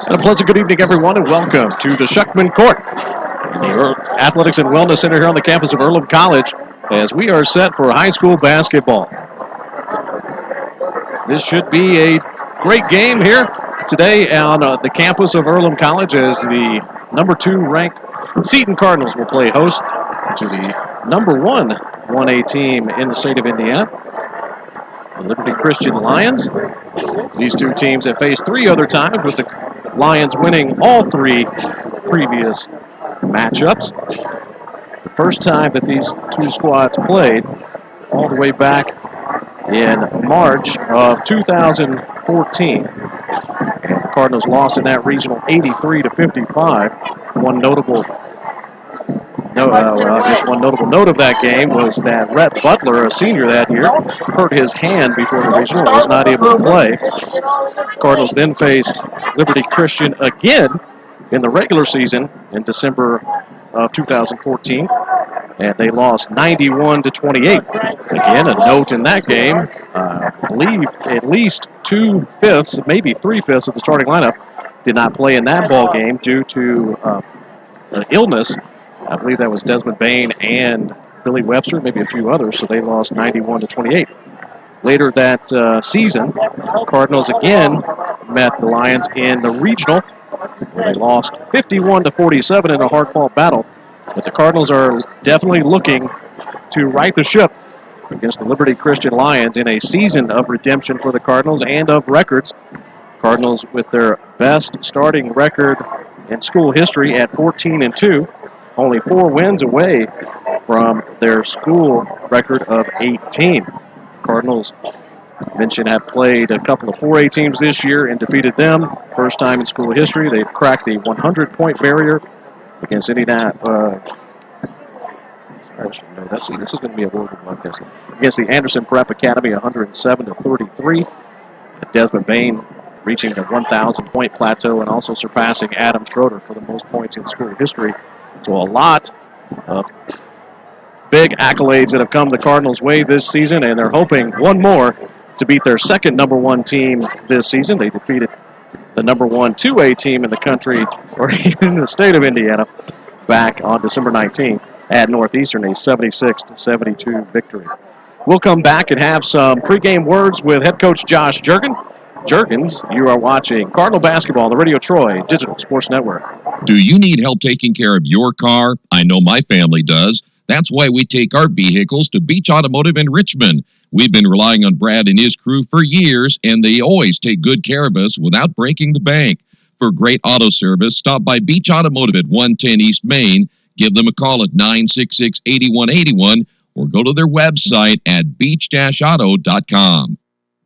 And a pleasant good evening, everyone, and welcome to the Schuckman Court, the Athletics and Wellness Center here on the campus of Earlham College, as we are set for high school basketball. This should be a great game here today on the campus of Earlham College, as the number 2 ranked Seton Cardinals will play host to the number 1 1A team in the state of Indiana, the Liberty Christian Lions. These two teams have faced 3 other times, with the Lions winning all 3 previous matchups. The first time that these two squads played, all the way back in March of 2014. And the Cardinals lost in that regional 83-55. One notable note of that game was that Rhett Butler, a senior that year, hurt his hand before the regional and was not able to play. Cardinals then faced Liberty Christian again in the regular season in December of 2014, and they lost 91-28. Again, a note in that game, I believe at least 2/5, maybe 3/5 of the starting lineup did not play in that ball game due to illness. I believe that was Desmond Bain and Billy Webster, maybe a few others, so they lost 91-28. Later that season, Cardinals again met the Lions in the regional, where they lost 51-47 in a hard-fought battle. But the Cardinals are definitely looking to right the ship against the Liberty Christian Lions in a season of redemption for the Cardinals and of records. Cardinals with their best starting record in school history at 14-2. Only 4 wins away from their school record of 18. Cardinals, mentioned, have played a couple of 4A teams this year and defeated them. First time in school history. They've cracked the 100-point barrier against Indiana. This is going to be a word one, against the Anderson Prep Academy, 107-33. Desmond Bain reaching the 1,000-point plateau and also surpassing Adam Schroeder for the most points in school history. So a lot of big accolades that have come the Cardinals' way this season, and they're hoping one more to beat their second number 1 team this season. They defeated the number 1 2A team in the country, or in the state of Indiana, back on December 19th at Northeastern, a 76-72 victory. We'll come back and have some pregame words with head coach Josh Juergens. You are watching Cardinal Basketball on the Radio Troy Digital Sports Network. Do you need help taking care of your car? I know my family does. That's why we take our vehicles to Beach Automotive in Richmond. We've been relying on Brad and his crew for years, and they always take good care of us without breaking the bank. For great auto service, stop by Beach Automotive at 110 East Main. Give them a call at 966-8181 or go to their website at beach-auto.com.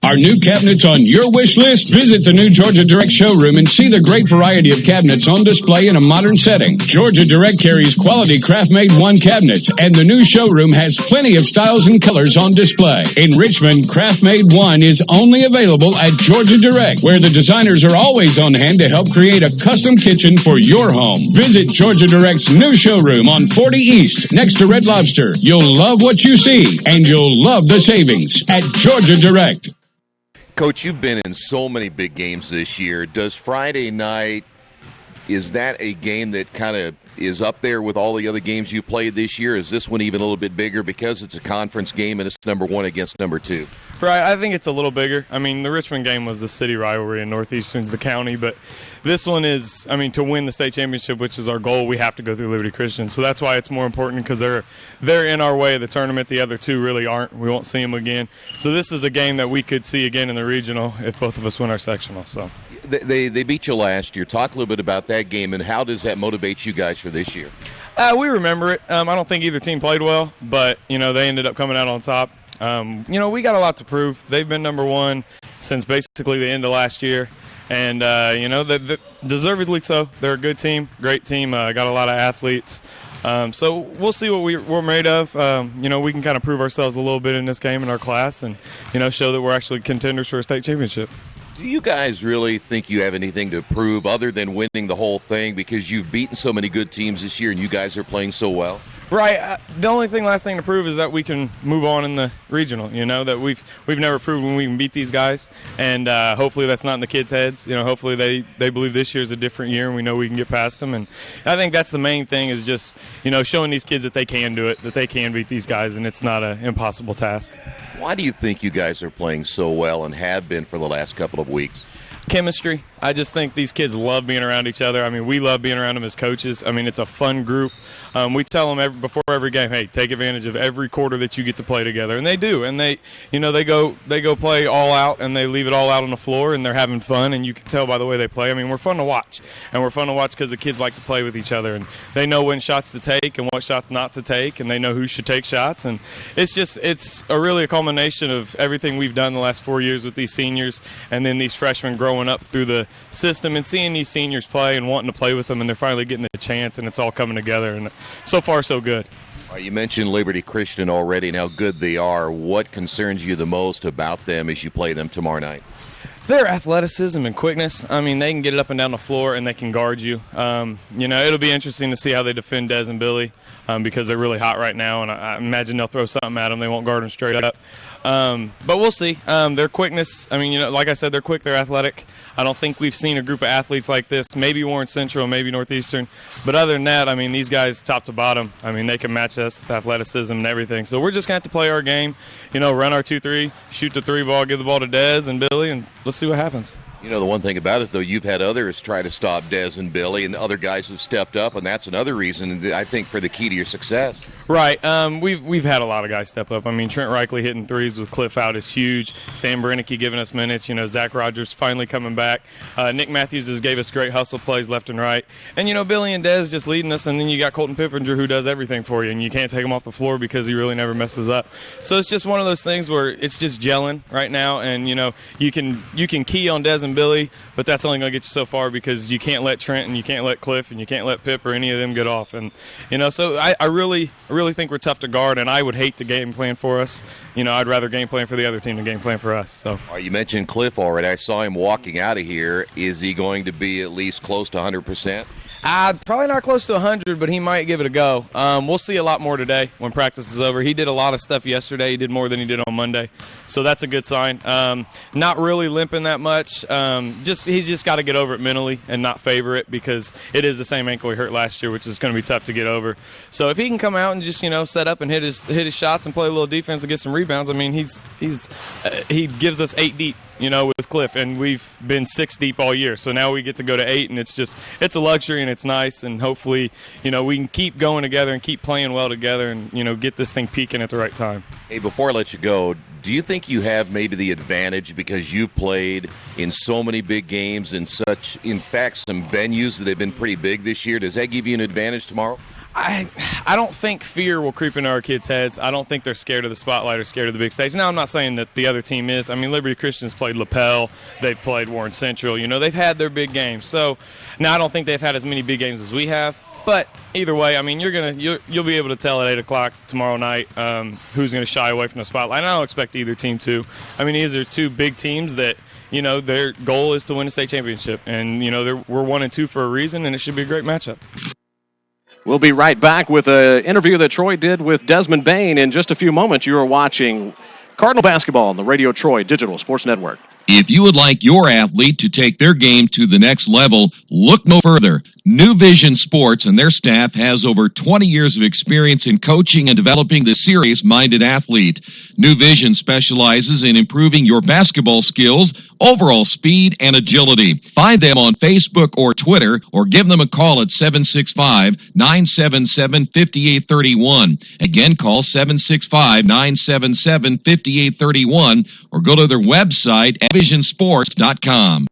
Are new cabinets on your wish list? Visit the new Georgia Direct showroom and see the great variety of cabinets on display in a modern setting. Georgia Direct carries quality craft-made one cabinets, and the new showroom has plenty of styles and colors on display. In Richmond, craft-made one is only available at Georgia Direct, where the designers are always on hand to help create a custom kitchen for your home. Visit Georgia Direct's new showroom on 40 East, next to Red Lobster. You'll love what you see, and you'll love the savings at Georgia Direct. Coach, you've been in so many big games this year. Does Friday night, is that a game that kind of is up there with all the other games you played this year? Is this one even a little bit bigger because it's a conference game and it's number 1 against number 2? Right, I think it's a little bigger. I mean, the Richmond game was the city rivalry and Northeastern's the county, but this one is, I mean, to win the state championship, which is our goal, we have to go through Liberty Christian. So that's why it's more important, because they're in our way of the tournament. The other 2 really aren't. We won't see them again. So this is a game that we could see again in the regional if both of us win our sectional. So They beat you last year. Talk a little bit about that game, and how does that motivate you guys for this year? We remember it. I don't think either team played well, but, they ended up coming out on top. We got a lot to prove. They've been number 1 since basically the end of last year. And, deservedly so. They're a good team, great team, got a lot of athletes. So we'll see what we're made of. We can kind of prove ourselves a little bit in this game in our class and, show that we're actually contenders for a state championship. Do you guys really think you have anything to prove other than winning the whole thing, because you've beaten so many good teams this year and you guys are playing so well? Right. The only last thing to prove is that we can move on in the regional. That we've never proven we can beat these guys, and hopefully that's not in the kids' heads. Hopefully they believe this year is a different year, and we know we can get past them. And I think that's the main thing is just showing these kids that they can do it, that they can beat these guys, and it's not an impossible task. Why do you think you guys are playing so well and have been for the last couple of weeks? Chemistry. I just think these kids love being around each other. I mean, we love being around them as coaches. I mean, it's a fun group. We tell them before every game, hey, take advantage of every quarter that you get to play together, and they do. And they go play all out, and they leave it all out on the floor, and they're having fun. And you can tell by the way they play. I mean, we're fun to watch, and we're fun to watch because the kids like to play with each other, and they know when shots to take and what shots not to take, and they know who should take shots. And it's really a culmination of everything we've done the last 4 years with these seniors, and then these freshmen growing up through the system and seeing these seniors play and wanting to play with them, and they're finally getting the chance, and it's all coming together, and so far so good. You mentioned Liberty Christian already and how good they are. What concerns you the most about them as you play them tomorrow night? Their athleticism and quickness. I mean, they can get it up and down the floor, and they can guard you. It'll be interesting to see how they defend Des and Billy because they're really hot right now, and I imagine they'll throw something at them. They won't guard them straight up. But we'll see. Their quickness, I mean, like I said, they're quick, they're athletic. I don't think we've seen a group of athletes like this, maybe Warren Central, maybe Northeastern. But other than that, I mean, these guys top to bottom, I mean, they can match us with athleticism and everything. So we're just going to have to play our game, run our 2-3, shoot the 3 ball, give the ball to Des and Billy, and let's see what happens. The one thing about it, though, you've had others try to stop Des and Billy, and other guys have stepped up, and that's another reason, I think, for the key to your success. Right. We've had a lot of guys step up. I mean, Trent Reichley hitting threes with Cliff out is huge. Sam Berenicky giving us minutes. Zach Rogers finally coming back. Nick Matthews has gave us great hustle plays left and right. And, Billy and Des just leading us, and then you got Colton Pippinger who does everything for you, and you can't take him off the floor because he really never messes up. So it's just one of those things where it's just gelling right now, and, you can key on Des and Billy, but that's only going to get you so far because you can't let Trent and you can't let Cliff and you can't let Pip or any of them get off. And, so I really think we're tough to guard, and I would hate to game plan for us. I'd rather game plan for the other team than game plan for us. So you mentioned Cliff already. I saw him walking out of here. Is he going to be at least close to 100%? Probably not close to 100, but he might give it a go. We'll see a lot more today when practice is over. He did a lot of stuff yesterday. He did more than he did on Monday, so that's a good sign. Not really limping that much. He's just got to get over it mentally and not favor it because it is the same ankle he hurt last year, which is going to be tough to get over. So if he can come out and just set up and hit his shots and play a little defense and get some rebounds, I mean he gives us 8 deep. With Cliff, and we've been 6 deep all year. So now we get to go to 8, and it's a luxury, and it's nice, and hopefully, we can keep going together and keep playing well together and, get this thing peaking at the right time. Hey, before I let you go, do you think you have maybe the advantage because you've played in so many big games in some venues that have been pretty big this year? Does that give you an advantage tomorrow? I don't think fear will creep into our kids' heads. I don't think they're scared of the spotlight or scared of the big stage. Now, I'm not saying that the other team is. I mean, Liberty Christian's played LaPel. They've played Warren Central. They've had their big games. So now I don't think they've had as many big games as we have. But either way, I mean, you'll be able to tell at 8 o'clock tomorrow night who's going to shy away from the spotlight. And I don't expect either team to. I mean, these are 2 big teams that, their goal is to win a state championship. And, we're 1 and 2 for a reason, and it should be a great matchup. We'll be right back with an interview that Troy did with Desmond Bain. In just a few moments, you are watching Cardinal Basketball on the Radio Troy Digital Sports Network. If you would like your athlete to take their game to the next level, look no further. New Vision Sports and their staff has over 20 years of experience in coaching and developing the serious-minded athlete. New Vision specializes in improving your basketball skills, overall speed, and agility. Find them on Facebook or Twitter, or give them a call at 765-977-5831. Again, call 765-977-5831, or go to their website at visionsports.com.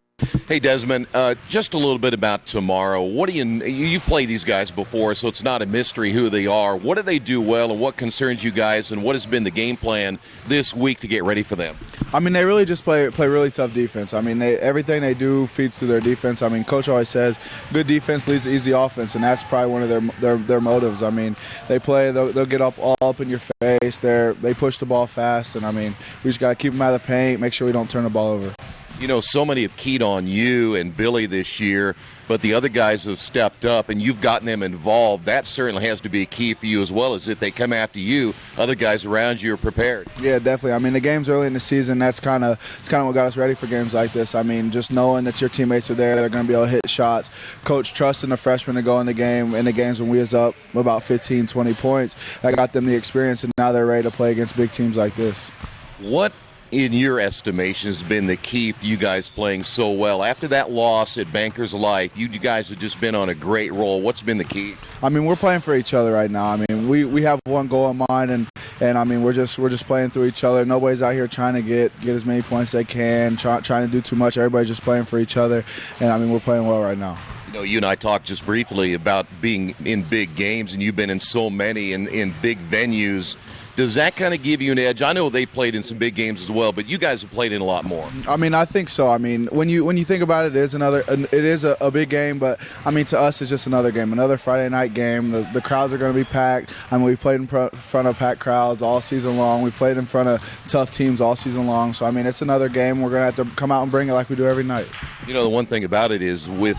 Hey, Desmond, just a little bit about tomorrow. What do you've played these guys before, so it's not a mystery who they are. What do they do well, and what concerns you guys, and what has been the game plan this week to get ready for them? I mean, they really just play really tough defense. I mean, everything they do feeds to their defense. I mean, Coach always says good defense leads to easy offense, and that's probably one of their motives. I mean, they'll get all up in your face. They push the ball fast, and I mean, we just got to keep them out of the paint, make sure we don't turn the ball over. You know, so many have keyed on you and Billy this year, but the other guys have stepped up, and you've gotten them involved. That certainly has to be a key for you as well, as if they come after you, other guys around you are prepared. Yeah, definitely. I mean, the games early in the season, it's kind of what got us ready for games like this. I mean, just knowing that your teammates are there, they're going to be able to hit shots. Coach trusting the freshmen to go in the games when we was up about 15, 20 points. That got them the experience, and now they're ready to play against big teams like this. What, in your estimation, has been the key for you guys playing so well? After that loss at Bankers Life, you guys have just been on a great roll. What's been the key? I mean, we're playing for each other right now. I mean, we have one goal in mind, and I mean, we're just playing through each other. Nobody's out here trying to get as many points as they can, trying to do too much. Everybody's just playing for each other, and I mean, we're playing well right now. You know, you and I talked just briefly about being in big games, and you've been in so many in big venues. Does that kind of give you an edge? I know they played in some big games as well, but you guys have played in a lot more. I mean, I think so. I mean, when you think about it, it is a big game, but I mean, to us, it's just another game, another Friday night game. The crowds are going to be packed. I mean, we've played in front of packed crowds all season long. We've played in front of tough teams all season long. So I mean, it's another game. We're going to have to come out and bring it like we do every night. You know, the one thing about it is with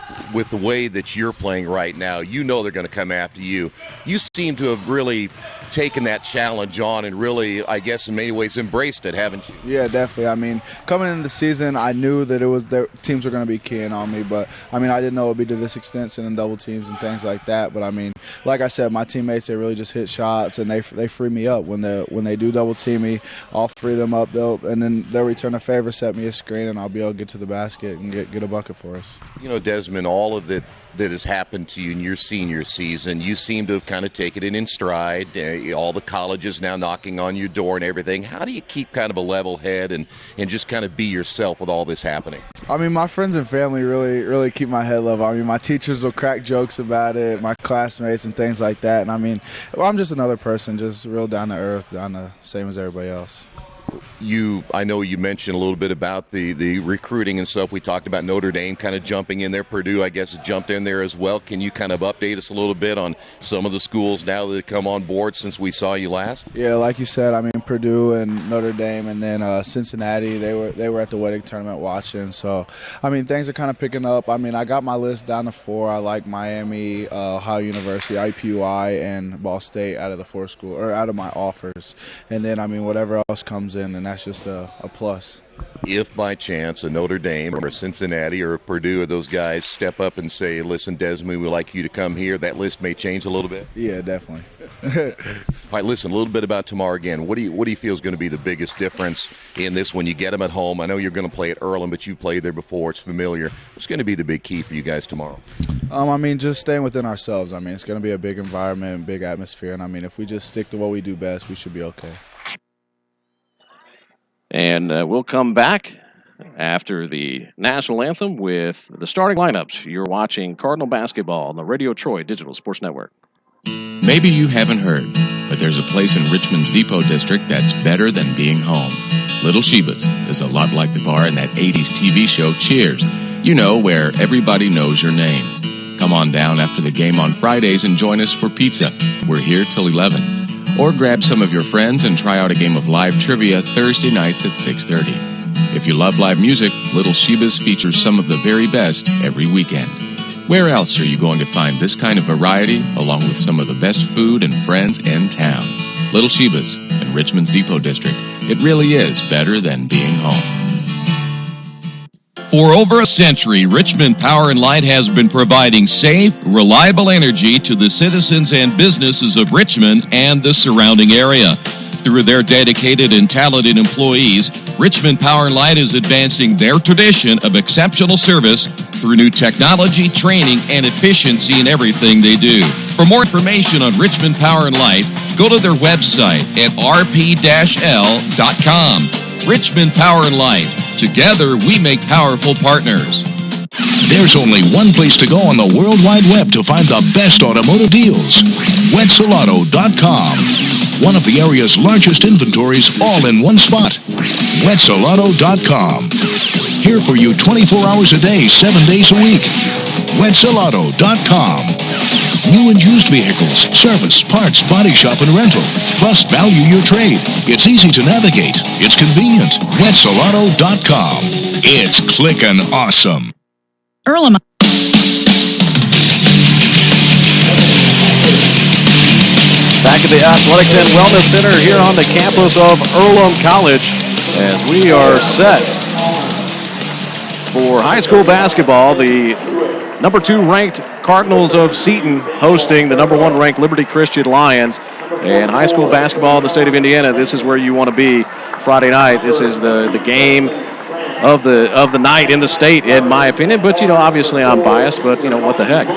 the way that you're playing right now, you know they're going to come after you. You seem to have really taken that challenge on and really, I guess, in many ways embraced it, haven't you? Yeah, definitely. I mean, coming into the season, I knew that teams were going to be keying on me, but I mean, I didn't know it would be to this extent, sending double teams and things like that. But I mean, like I said, my teammates, they really just hit shots, and they free me up when they do double team me. I'll free them up, and then they'll return a favor, set me a screen, and I'll be able to get to the basket and get a bucket for us. You know, Desmond, all of that has happened to you in your senior season, you seem to have kind of taken it in stride. All the colleges now knocking on your door and everything. How do you keep kind of a level head and just kind of be yourself with all this happening? I mean, my friends and family really keep my head level. I mean, my teachers will crack jokes about it, my classmates and things like that. And I mean, I'm just another person, just real down to earth, down the same as everybody else. I know you mentioned a little bit about the recruiting and stuff. We talked about Notre Dame kind of jumping in there. Purdue, I guess, jumped in there as well. Can you kind of update us a little bit on some of the schools now that have come on board since we saw you last? Yeah, like you said, I mean, Purdue and Notre Dame, and then Cincinnati, they were at the wedding tournament watching. So, I mean, things are kind of picking up. I mean, I got my list down to 4. I like Miami, Ohio University, IPUI, and Ball State out of the 4 school, or out of my offers. And then, I mean, whatever else comes in, and that's just a plus. If by chance a Notre Dame or a Cincinnati or a Purdue or those guys step up and say, listen, Desmond, we'd like you to come here, that list may change a little bit? Yeah, definitely. All right, listen, a little bit about tomorrow again. What do you feel is going to be the biggest difference in this when you get them at home? I know you're going to play at Earlham, but you've played there before. It's familiar. What's going to be the big key for you guys tomorrow? I mean, just staying within ourselves. I mean, it's going to be a big environment, big atmosphere, and I mean, if we just stick to what we do best, we should be okay. And we'll come back after the national anthem with the starting lineups. You're watching Cardinal basketball on the Radio Troy Digital Sports Network. Maybe you haven't heard, but there's a place in Richmond's Depot District that's better than being home. Little Sheba's is a lot like the bar in that 80s TV show Cheers. You know, where everybody knows your name. Come on down after the game on Fridays and join us for pizza. We're here till 11. Or grab some of your friends and try out a game of live trivia Thursday nights at 6:30. If you love live music, Little Sheba's features some of the very best every weekend. Where else are you going to find this kind of variety, along with some of the best food and friends in town? Little Sheba's in Richmond's Depot District. It really is better than being home. For over a century, Richmond Power and Light has been providing safe, reliable energy to the citizens and businesses of Richmond and the surrounding area. Through their dedicated and talented employees, Richmond Power and Light is advancing their tradition of exceptional service through new technology, training, and efficiency in everything they do. For more information on Richmond Power and Light, go to their website at rp-l.com. Richmond Power and Light. Together, we make powerful partners. There's only one place to go on the World Wide Web to find the best automotive deals. Wetzelauto.com. One of the area's largest inventories all in one spot. Wetzelauto.com. Here for you 24 hours a day, 7 days a week. Wetzelauto.com. new and used vehicles, service, parts, body shop, and rental. Plus, value your trade. It's easy to navigate. It's convenient. WetSolano.com. It's clickin' awesome. Earlham. Back at the Athletics and Wellness Center here on the campus of Earlham College as we are set for high school basketball. The number 2 ranked Cardinals of Seton hosting the number 1 ranked Liberty Christian Lions. And high school basketball in the state of Indiana, this is where you want to be Friday night. This is the game of the night in the state, in my opinion. But, obviously I'm biased, but, what the heck.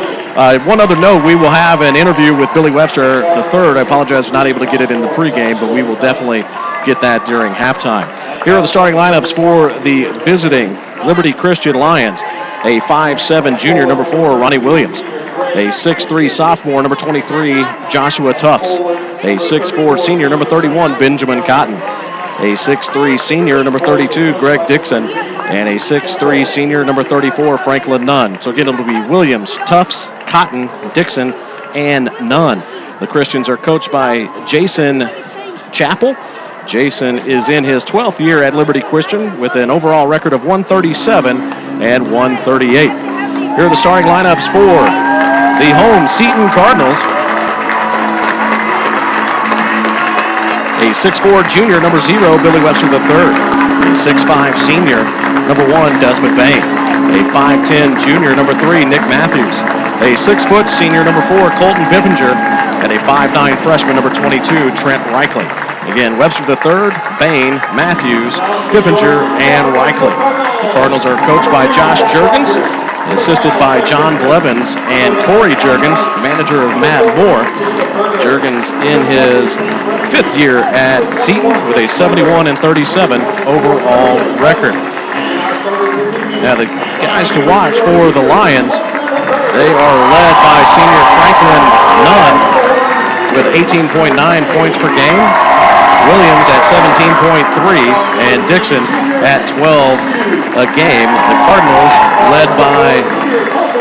One other note, we will have an interview with Billy Webster III. I apologize for not able to get it in the pregame, but we will definitely get that during halftime. Here are the starting lineups for the visiting Liberty Christian Lions. A 5'7" junior, number 4, Ronnie Williams. A 6'3" sophomore, number 23, Joshua Tufts. A 6'4" senior, number 31, Benjamin Cotton. A 6'3" senior, number 32, Greg Dixon. And a 6'3" senior, number 34, Franklin Nunn. So again, it'll be Williams, Tufts, Cotton, Dixon, and Nunn. The Christians are coached by Jason Chappell. Jason is in his 12th year at Liberty Christian with an overall record of 137 and 138. Here are the starting lineups for the home Seton Cardinals. A 6'4" junior, number 0, Billy Webster III. A 6'5" senior, number 1, Desmond Bain. A 5'10" junior, number 3, Nick Matthews. A 6' senior, number 4, Colton Bippinger. And a 5'9" freshman, number 22, Trent Reichley. Again, Webster III, Bain, Matthews, Bippinger, and Reichley. The Cardinals are coached by Josh Juergens, assisted by John Blevins and Corey Juergens, manager of Matt Moore. Juergens in his 5th year at Seton with a 71-37 overall record. Now the guys to watch for the Lions, they are led by senior Franklin Nunn with 18.9 points per game. Williams at 17.3 and Dixon at 12 a game. The Cardinals led by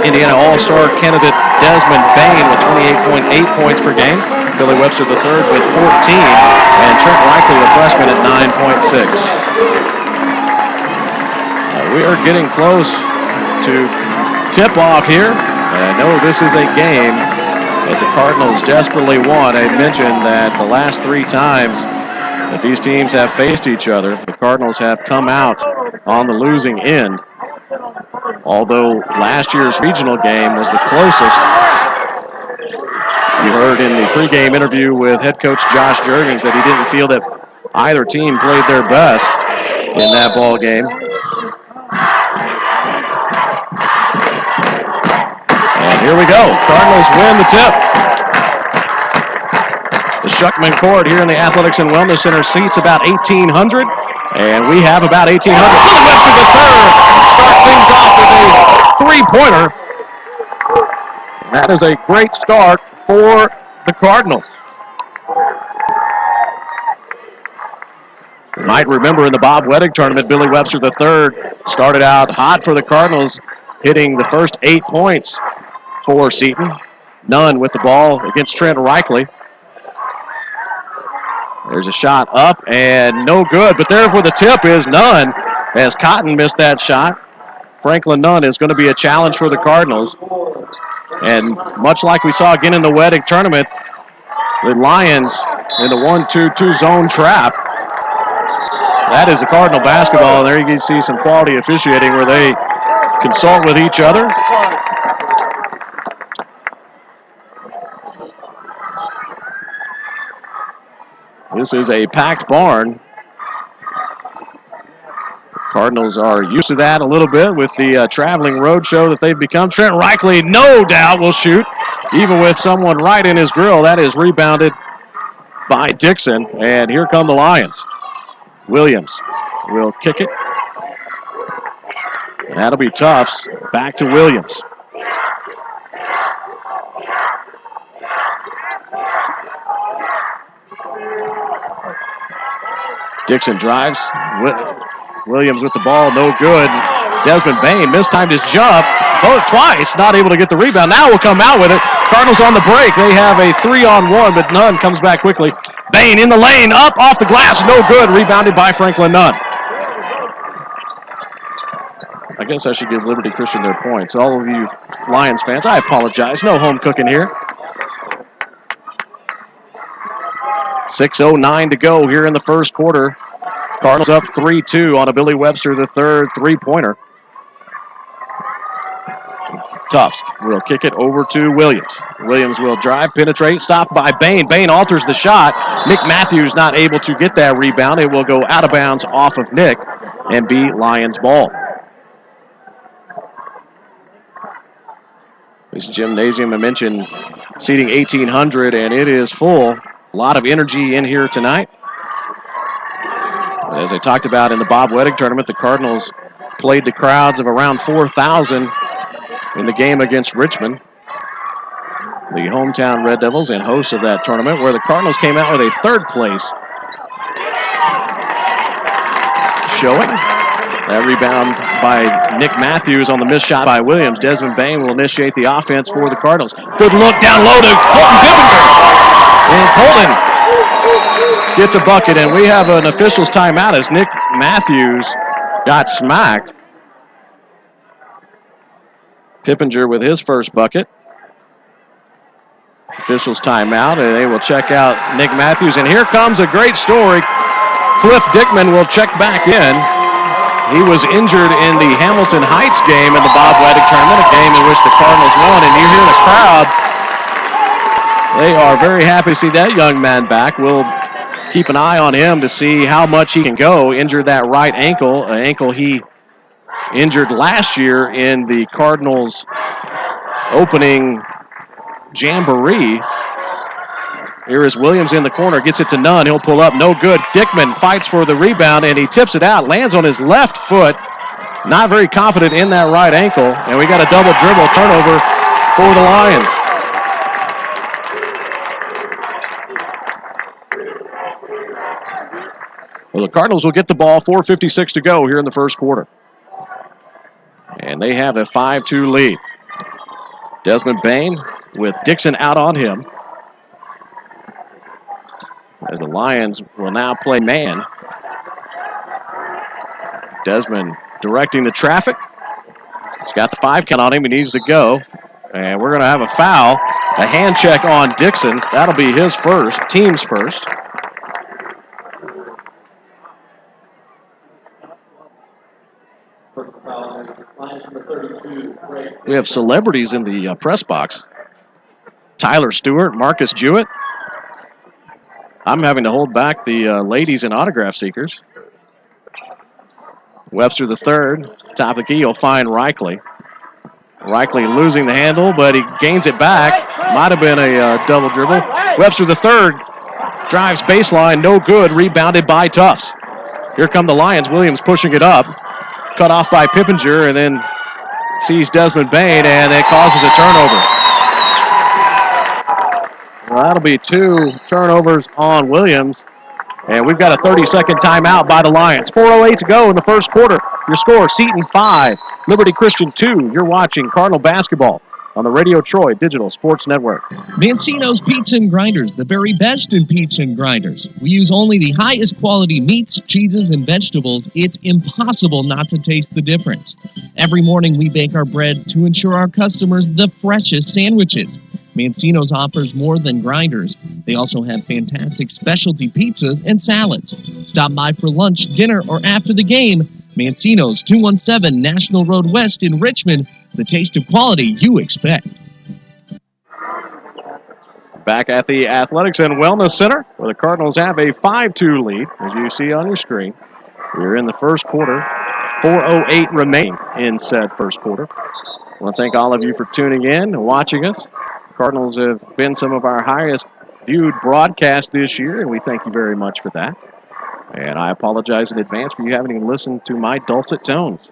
Indiana All-Star candidate Desmond Bain with 28.8 points per game. Billy Webster III with 14 and Trent Reichley, the freshman, at 9.6. We are getting close to tip-off here. I know this is a game that the Cardinals desperately want. I mentioned that the last 3 times that these teams have faced each other, the Cardinals have come out on the losing end. Although last year's regional game was the closest. You heard in the pregame interview with head coach Josh Juergens that he didn't feel that either team played their best in that ball game. And here we go. Cardinals win the tip. The Schuckman Court here in the Athletics and Wellness Center seats about 1,800, and we have about 1,800. Billy Webster III starts things off with a 3-pointer. That is a great start for the Cardinals. You might remember in the Bob Wettig tournament, Billy Webster III started out hot for the Cardinals, hitting the first 8 points for Seton. Nunn with the ball against Trent Reichley. There's a shot up and no good, but there where the tip is Nunn, as Cotton missed that shot. Franklin Nunn is going to be a challenge for the Cardinals. And much like we saw again in the Wettig tournament, the Lions in the 1-2-2 zone trap. That is the Cardinal basketball, and there you can see some quality officiating where they consult with each other. This is a packed barn. Cardinals are used to that a little bit with the traveling road show that they've become. Trent Reichley, no doubt, will shoot, even with someone right in his grill. That is rebounded by Dixon, and here come the Lions. Williams will kick it. And that'll be Tufts. Back to Williams. Dixon drives. Williams with the ball, no good. Desmond Bain mistimed his jump twice, not able to get the rebound. Now will come out with it. Cardinals on the break. They have a 3-on-1, but Nunn comes back quickly. Bain in the lane, up off the glass, no good. Rebounded by Franklin Nunn. I guess I should give Liberty Christian their points. All of you Lions fans, I apologize. No home cooking here. 6:09 to go here in the first quarter. Cardinals up 3-2 on a Billy Webster III three-pointer. Tufts will kick it over to Williams. Williams will drive, penetrate, stopped by Bain. Bain alters the shot. Nick Matthews not able to get that rebound. It will go out of bounds off of Nick and be Lions ball. This gymnasium, I mentioned, seating 1,800, and it is full. A lot of energy in here tonight. As I talked about in the Bob Weddick tournament, the Cardinals played to crowds of around 4,000 in the game against Richmond. The hometown Red Devils and hosts of that tournament, where the Cardinals came out with a third place showing. That rebound by Nick Matthews on the missed shot by Williams. Desmond Bain will initiate the offense for the Cardinals. Good look down low to Colton Pippinger. And Colton gets a bucket, and we have an official's timeout as Nick Matthews got smacked. Pippinger with his first bucket. Officials timeout, and they will check out Nick Matthews. And here comes a great story. Cliff Dickman will check back in. He was injured in the Hamilton Heights game in the Bob Weddick tournament, a game in which the Cardinals won. And you hear the crowd. They are very happy to see that young man back. We'll keep an eye on him to see how much he can go. Injured that right ankle, an ankle he injured last year in the Cardinals opening jamboree. Here is Williams in the corner, gets it to Nunn. He'll pull up, no good. Dickman fights for the rebound, and he tips it out, lands on his left foot. Not very confident in that right ankle, and we got a double dribble turnover for the Lions. Well, the Cardinals will get the ball, 4:56 to go here in the first quarter. And they have a 5-2 lead. Desmond Bain with Dixon out on him. As the Lions will now play man. Desmond directing the traffic. He's got the 5 count on him. He needs to go. And we're going to have a foul. A hand check on Dixon. That'll be his first, team's first. We have celebrities in the press box. Tyler Stewart, Marcus Jewett. I'm having to hold back the ladies and autograph seekers. Webster the third, top of the key, you'll find Reichley. Reichley losing the handle, but he gains it back. Might have been a double dribble. Webster the third drives baseline, no good, rebounded by Tufts. Here come the Lions. Williams pushing it up. Cut off by Pippinger, and then sees Desmond Bain, and it causes a turnover. Well, that'll be 2 turnovers on Williams. And we've got a 30-second timeout by the Lions. 4:08 to go in the first quarter. Your score, Seton 5, Liberty Christian 2. You're watching Cardinal basketball on the Radio Troy Digital Sports Network. Mancino's Pizza and Grinders, the very best in pizza and grinders. We use only the highest quality meats, cheeses, and vegetables. It's impossible not to taste the difference. Every morning we bake our bread to ensure our customers the freshest sandwiches. Mancino's offers more than grinders. They also have fantastic specialty pizzas and salads. Stop by for lunch, dinner, or after the game. Mancino's, 217 National Road West in Richmond. The taste of quality you expect. Back at the Athletics and Wellness Center, where the Cardinals have a 5-2 lead, as you see on your screen. We're in the first quarter. 4:08 remaining in said first quarter. I want to thank all of you for tuning in and watching us. Cardinals have been some of our highest viewed broadcasts this year, and we thank you very much for that. And I apologize in advance for you having even listened to my dulcet tones.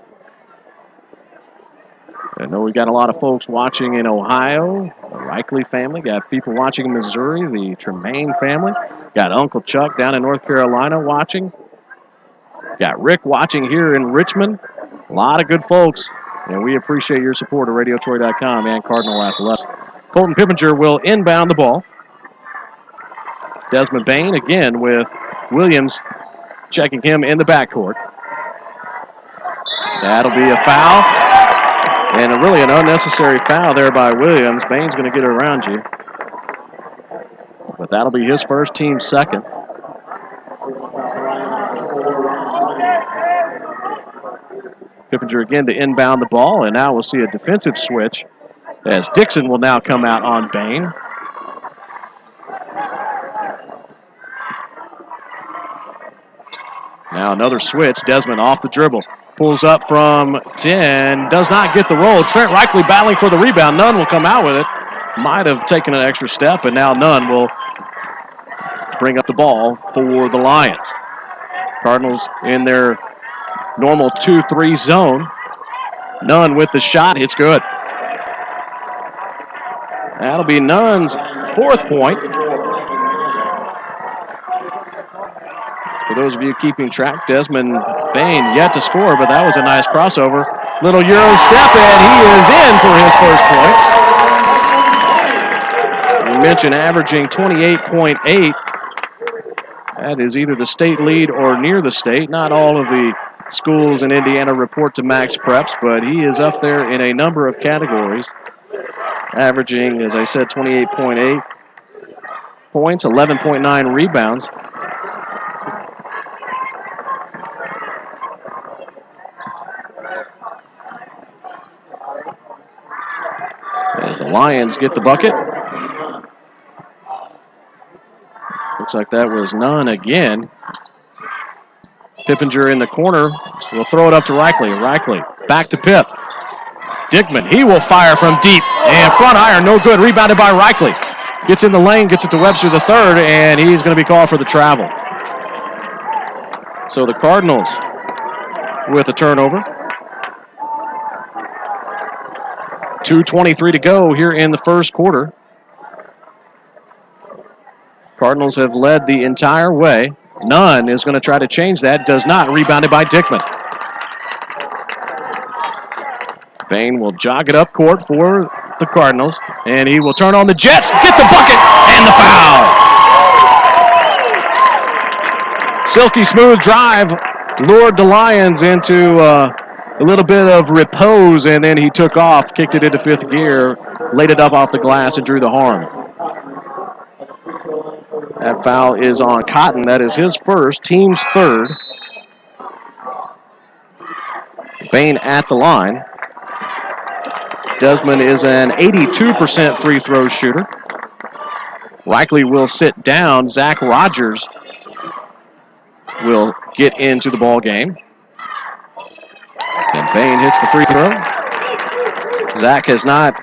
I know we got a lot of folks watching in Ohio, the Reichley family. Got people watching in Missouri, the Tremaine family. Got Uncle Chuck down in North Carolina watching. Got Rick watching here in Richmond. A lot of good folks, and we appreciate your support of RadioTroy.com and Cardinal Athletics. Colton Pippinger will inbound the ball. Desmond Bain again with Williams checking him in the backcourt. That'll be a foul. And really an unnecessary foul there by Williams. Bain's going to get it around you. But that'll be his first, team second. Pippinger again to inbound the ball, and now we'll see a defensive switch as Dixon will now come out on Bain. Now another switch. Desmond off the dribble. Pulls up from 10. Does not get the roll. Trent Reichley battling for the rebound. Nunn will come out with it. Might have taken an extra step, and now Nunn will bring up the ball for the Lions. Cardinals in their normal 2-3 zone. Nunn with the shot. It's good. That'll be Nunn's fourth point. For those of you keeping track, Desmond Bain yet to score, but that was a nice crossover. Little Euro step, and he is in for his first points. We mentioned averaging 28.8. That is either the state lead or near the state. Not all of the schools in Indiana report to max preps, but he is up there in a number of categories. Averaging, as I said, 28.8 points, 11.9 rebounds. As the Lions get the bucket. Looks like that was Nunn again. Pippinger in the corner will throw it up to Reichley. Reichley back to Pip. Dickman, he will fire from deep. And front iron, no good. Rebounded by Reichley. Gets in the lane, gets it to Webster the third, and he's going to be called for the travel. So the Cardinals with a turnover. 2:23 to go here in the first quarter. Cardinals have led the entire way. Nunn is going to try to change that. Does not. Rebounded by Dickman. Bain will jog it up court for the Cardinals, and he will turn on the Jets, get the bucket, and the foul. Silky smooth drive lured the Lions into a little bit of repose, and then he took off, kicked it into fifth gear, laid it up off the glass, and drew the horn. That foul is on Cotton. That is his first, team's third. Bain at the line. Desmond is an 82% free throw shooter. Reichley will sit down. Zach Rogers will get into the ball game. And Bain hits the free throw. Zach has not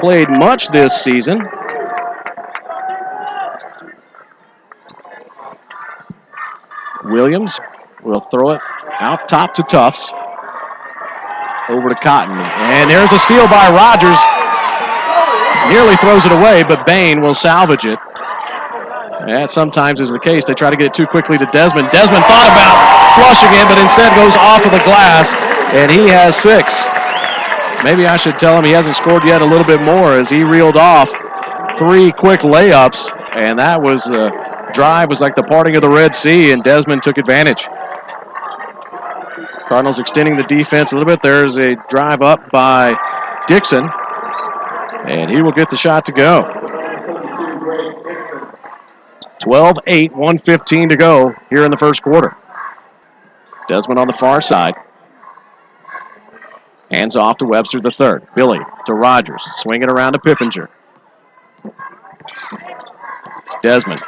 played much this season. Williams will throw it out top to Tufts. Over to Cotton. And there's a steal by Rogers. Nearly throws it away, but Bain will salvage it. That sometimes is the case. They try to get it too quickly to Desmond. Desmond thought about flushing it, but instead goes off of the glass, and he has 6. Maybe I should tell him he hasn't scored yet a little bit more as he reeled off 3 quick layups, and that was drive was like the parting of the Red Sea, and Desmond took advantage. Cardinals extending the defense a little bit. There's a drive up by Dixon, and he will get the shot to go. 12-8, 1:15 to go here in the first quarter. Desmond on the far side. Hands off to Webster the third. Billy to Rogers. Swing it around to Pippinger. Desmond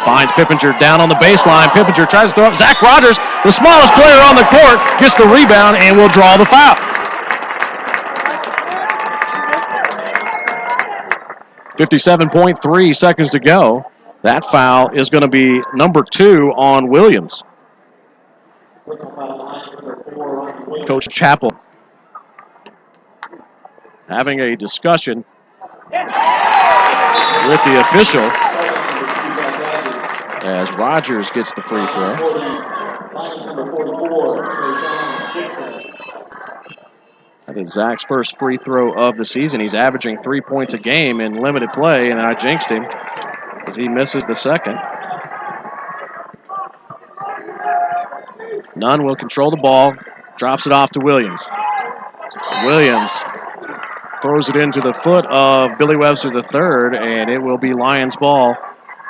finds Pippinger down on the baseline. Pippinger tries to throw up. Zach Rogers, the smallest player on the court, gets the rebound and will draw the foul. 57.3 seconds to go. That foul is going to be number 2 on Williams. Coach Chappell having a discussion with the official as Rogers gets the free throw. That is Zach's first free throw of the season. He's averaging 3 points a game in limited play, and I jinxed him as he misses the second. Nunn will control the ball, drops it off to Williams. Williams throws it into the foot of Billy Webster III, and it will be Lions ball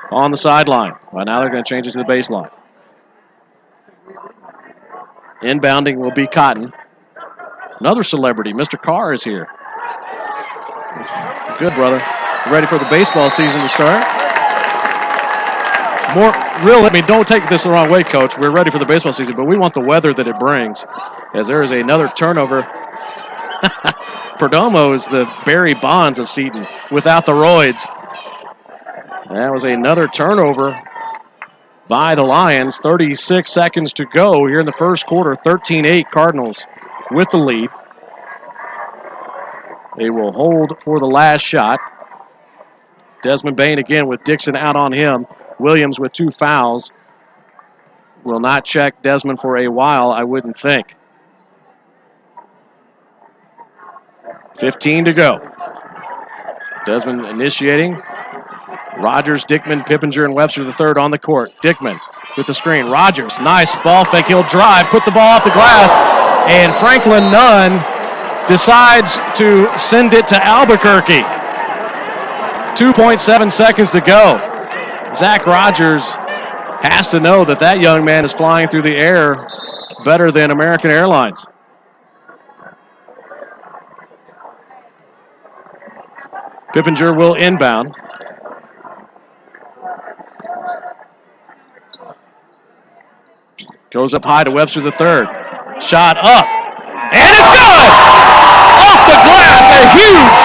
on the sideline. Well, now they're going to change it to the baseline. Inbounding will be Cotton. Another celebrity, Mr. Carr, is here. Good, brother. Ready for the baseball season to start? Don't take this the wrong way, Coach. We're ready for the baseball season, but we want the weather that it brings, as there is another turnover. Perdomo is the Barry Bonds of Seton without the roids. That was another turnover by the Lions. 36 seconds to go here in the first quarter. 13-8 Cardinals with the lead. They will hold for the last shot. Desmond Bain again with Dixon out on him. Williams with 2 fouls. Will not check Desmond for a while, I wouldn't think. 15 to go. Desmond initiating. Rogers, Dickman, Pippinger, and Webster III on the court. Dickman with the screen. Rogers, nice ball fake. He'll drive, put the ball off the glass, and Franklin Nunn decides to send it to Albuquerque. 2.7 seconds to go. Zach Rogers has to know that that young man is flying through the air better than American Airlines. Pippinger will inbound. Goes up high to Webster III. Shot up. And it's good! Off the glass, a huge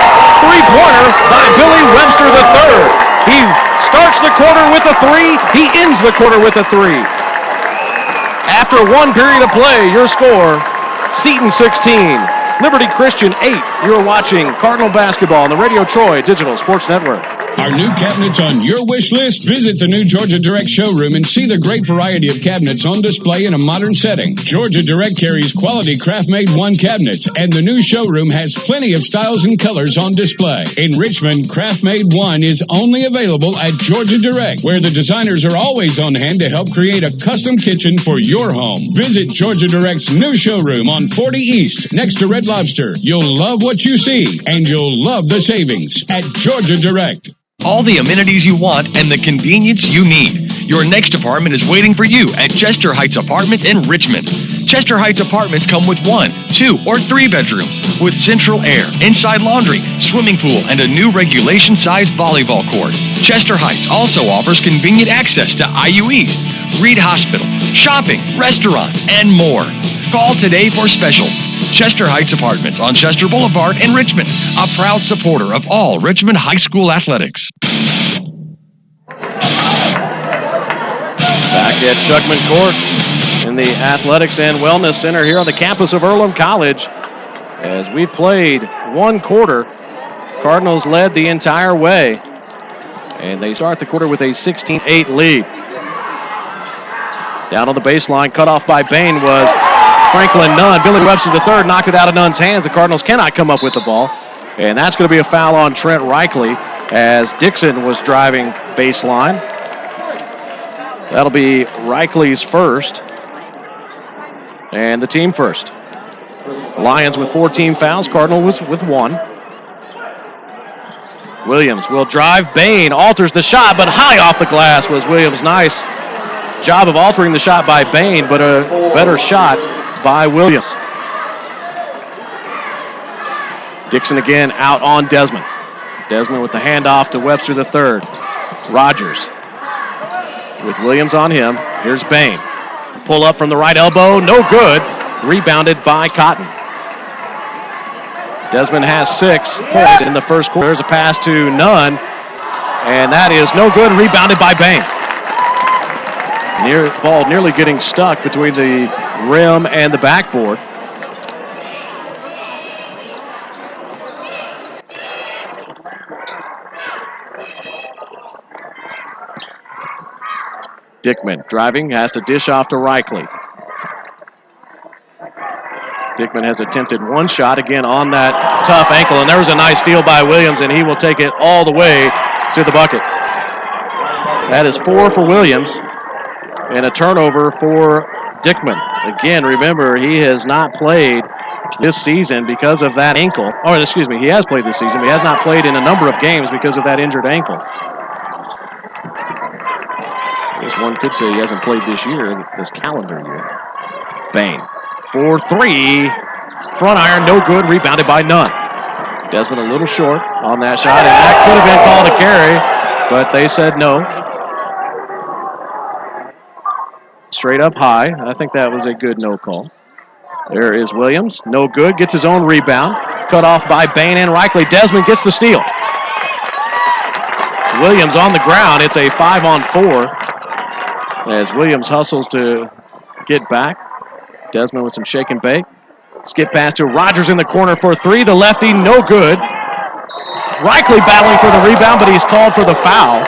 three-pointer by Billy Webster III. He starts the quarter with a 3. He ends the quarter with a 3. After 1 period of play, your score, Seton 16, Liberty Christian 8. You're watching Cardinal basketball on the Radio Troy Digital Sports Network. Our new cabinets on your wish list? Visit the new Georgia Direct showroom and see the great variety of cabinets on display in a modern setting. Georgia Direct carries quality craft-made 1 cabinets, and the new showroom has plenty of styles and colors on display. In Richmond, craft-made 1 is only available at Georgia Direct, where the designers are always on hand to help create a custom kitchen for your home. Visit Georgia Direct's new showroom on 40 East, next to Red Lobster. You'll love what you see, and you'll love the savings at Georgia Direct. All the amenities you want and the convenience you need. Your next apartment is waiting for you at Chester Heights Apartments in Richmond. Chester Heights Apartments come with 1, 2, or 3 bedrooms with central air, inside laundry, swimming pool, and a new regulation-sized volleyball court. Chester Heights also offers convenient access to IU East, Reed Hospital, shopping, restaurants, and more. Call today for specials. Chester Heights Apartments on Chester Boulevard in Richmond, a proud supporter of all Richmond High School athletics. Back at Shuckman Court in the Athletics and Wellness Center here on the campus of Earlham College. As we've played 1 quarter, Cardinals led the entire way, and they start the quarter with a 16-8 lead. Down on the baseline, cut off by Bain was Franklin Nunn. Billy Webster III knocked it out of Nunn's hands. The Cardinals cannot come up with the ball, and that's going to be a foul on Trent Reichley as Dixon was driving baseline. That'll be Reichley's first, and the team first. Lions with 14 fouls, Cardinals with 1. Williams will drive. Bain alters the shot, but high off the glass was Williams. Nice job of altering the shot by Bain, but a better shot by Williams. Dixon again out on Desmond. Desmond with the handoff to Webster III. Rogers with Williams on him. Here's Bain. Pull up from the right elbow, no good. Rebounded by Cotton. Desmond has 6 points in the first quarter. There's a pass to Nunn, and that is no good. Rebounded by Bain. Ball nearly getting stuck between the rim and the backboard. Dickman driving, has to dish off to Reichley. Dickman has attempted one shot again on that tough ankle, and there was a nice steal by Williams, and he will take it all the way to the bucket. That is 4 for Williams, and a turnover for Dickman. Again, remember, he has not played this season because of that ankle. Oh, excuse me, he has played this season, but he has not played in a number of games because of that injured ankle. I guess one could say he hasn't played this year, this calendar year. Bain. 4-3. Front iron, no good. Rebounded by Nunn. Desmond a little short on that shot, and that could have been called a carry, but they said no. Straight up high. I think that was a good no call. There is Williams. No good. Gets his own rebound. Cut off by Bain and Reichley. Desmond gets the steal. Williams on the ground. It's a 5-on-4 as Williams hustles to get back. Desmond with some shake and bake. Skip pass to Rogers in the corner for 3. The lefty, no good. Reichley battling for the rebound, but he's called for the foul.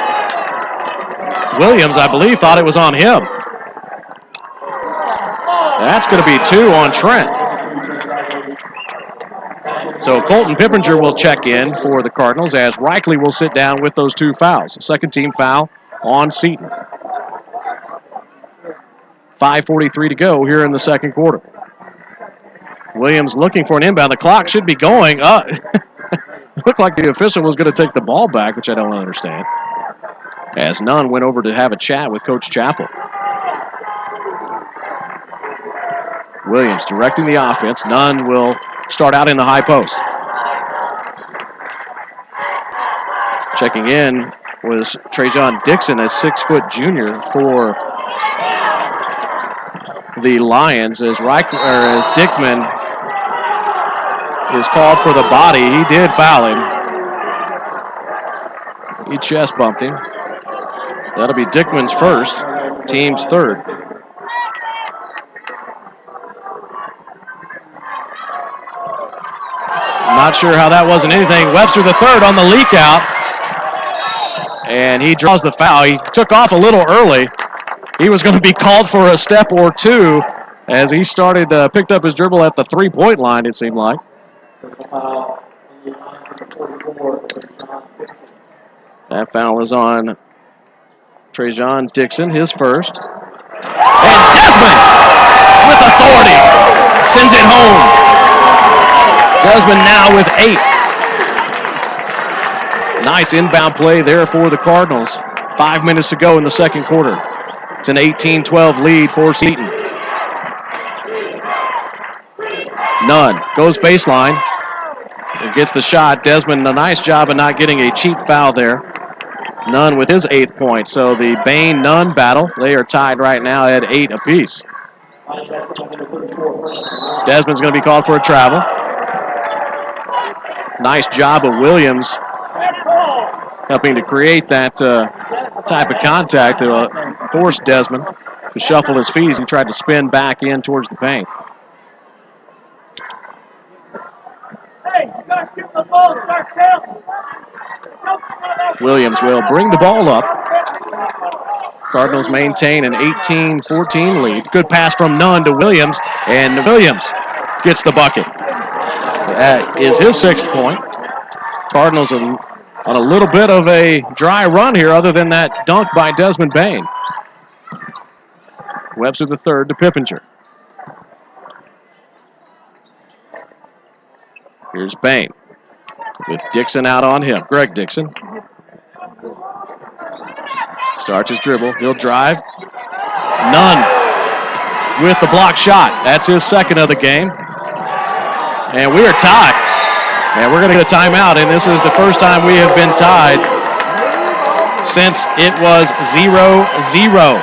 Williams, I believe, thought it was on him. That's going to be 2 on Trent. So Colton Pippinger will check in for the Cardinals as Reichley will sit down with those 2 fouls. Second team foul on Seton. 5:43 to go here in the second quarter. Williams looking for an inbound. The clock should be going. Looked like the official was going to take the ball back, which I don't understand. As Nunn went over to have a chat with Coach Chappell. Williams directing the offense. Nunn will start out in the high post. Checking in was Trajan Dixon, a 6-foot junior for the Lions, as Dickman is called for the body. He did foul him. He chest bumped him. That'll be Dickman's first, team's third. Not sure how that wasn't anything. Webster the third on the leak out. And he draws the foul. He took off a little early. He was going to be called for a step or 2 as he started, picked up his dribble at the 3-point line, it seemed like. That foul is on Trajan Dixon, his first. And Desmond with authority sends it home. Desmond now with 8. Nice inbound play there for the Cardinals. 5 minutes to go in the second quarter. It's an 18-12 lead for Seton. Nunn goes baseline. It gets the shot. Desmond, a nice job of not getting a cheap foul there. Nunn with his 8th point. So the Bain-Nunn battle, they are tied right now at 8 apiece. Desmond's going to be called for a travel. Nice job of Williams helping to create that type of contact to force Desmond to shuffle his feet. He tried to spin back in towards the paint. Williams will bring the ball up. Cardinals maintain an 18-14 lead. Good pass from Nunn to Williams, and Williams gets the bucket. That is his 6th point. Cardinals on a little bit of a dry run here other than that dunk by Desmond Bain. Webster the third to Pippinger. Here's Bain with Dixon out on him. Greg Dixon starts his dribble. He'll drive. Nunn with the block shot. That's his 2nd of the game. And we are tied. And we're going to get a timeout, and this is the first time we have been tied since it was 0-0.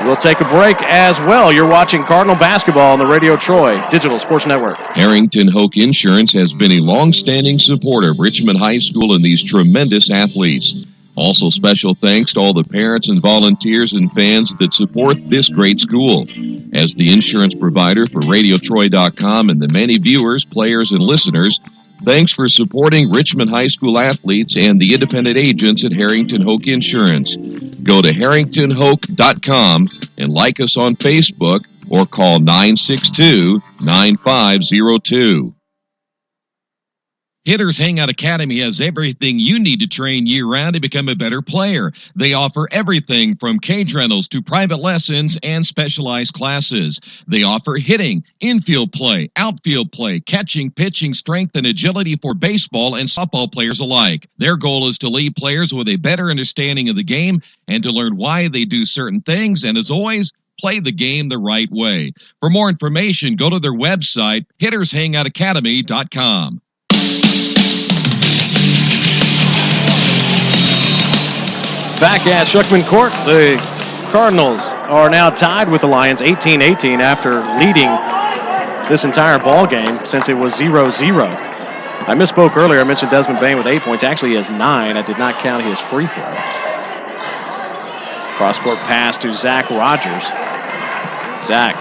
We'll take a break as well. You're watching Cardinal basketball on the Radio Troy Digital Sports Network. Harrington Hoke Insurance has been a long-standing supporter of Richmond High School and these tremendous athletes. Also, special thanks to all the parents and volunteers and fans that support this great school. As the insurance provider for RadioTroy.com and the many viewers, players, and listeners, thanks for supporting Richmond High School athletes and the independent agents at Harrington Hoke Insurance. Go to harringtonhoke.com and like us on Facebook or call 962 9502. Hitters Hangout Academy has everything you need to train year-round to become a better player. They offer everything from cage rentals to private lessons and specialized classes. They offer hitting, infield play, outfield play, catching, pitching, strength, and agility for baseball and softball players alike. Their goal is to leave players with a better understanding of the game and to learn why they do certain things, and as always, play the game the right way. For more information, go to their website, hittershangoutacademy.com. Back at Schuckman Court, the Cardinals are now tied with the Lions 18-18 after leading this entire ball game since it was 0-0. I misspoke earlier. I mentioned Desmond Bain with 8 points. Actually, he has 9. I did not count his free throw. Cross-court pass to Zach Rogers. Zach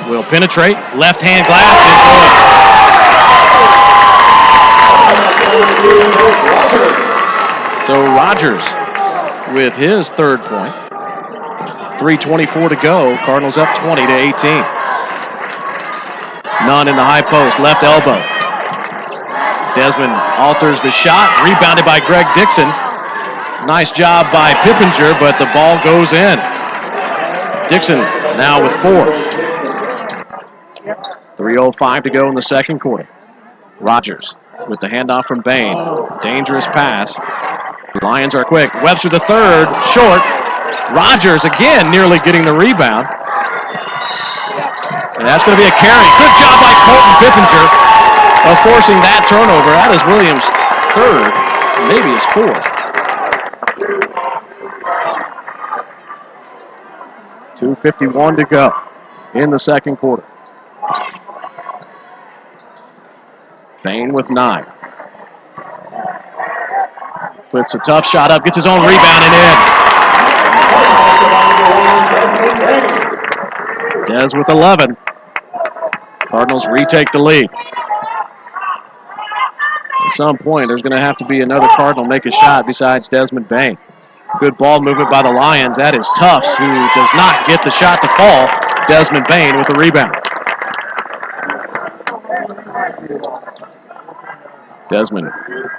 will penetrate. Left-hand glass is good. So Rogers with his third point. 3:24 to go. Cardinals up 20-18. Nunn in the high post, left elbow. Desmond alters the shot, rebounded by Greg Dixon. Nice job by Pippinger, but the ball goes in. Dixon now with 4. 3:05 to go in the second quarter. Rogers with the handoff from Bain. Dangerous pass. The Lions are quick. Webster the third, short. Rogers again nearly getting the rebound. And that's going to be a carry. Good job by Colton Pippinger of forcing that turnover. That is Williams' third, maybe his 4th. 2:51 to go in the second quarter. Bain with 9. Puts a tough shot up, gets his own rebound and in. Dez with 11. Cardinals retake the lead. At some point, there's going to have to be another Cardinal make a shot besides Desmond Bain. Good ball movement by the Lions. That is Tufts, who does not get the shot to fall. Desmond Bain with the rebound. Desmond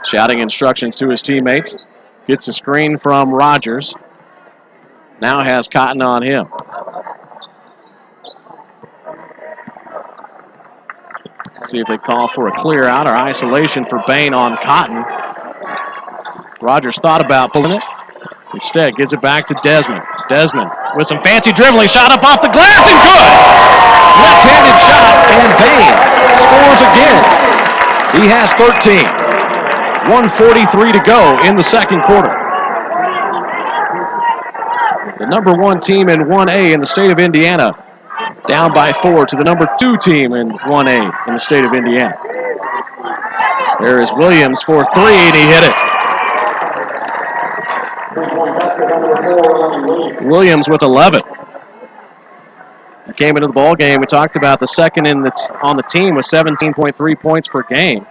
shouting instructions to his teammates. Gets a screen from Rogers. Now has Cotton on him. See if they call for a clear out or isolation for Bain on Cotton. Rogers thought about pulling it. Instead, gives it back to Desmond. Desmond with some fancy dribbling. Shot up off the glass and good! Left-handed shot, and Bain scores again. He has 13. 1:43 to go in the second quarter. The number 1 team in 1A in the state of Indiana down by 4 to the number 2 team in 1A in the state of Indiana. There is Williams for 3, and he hit it. Williams with 11. He came into the ball game. We talked about the second on the team with 17.3 points per game.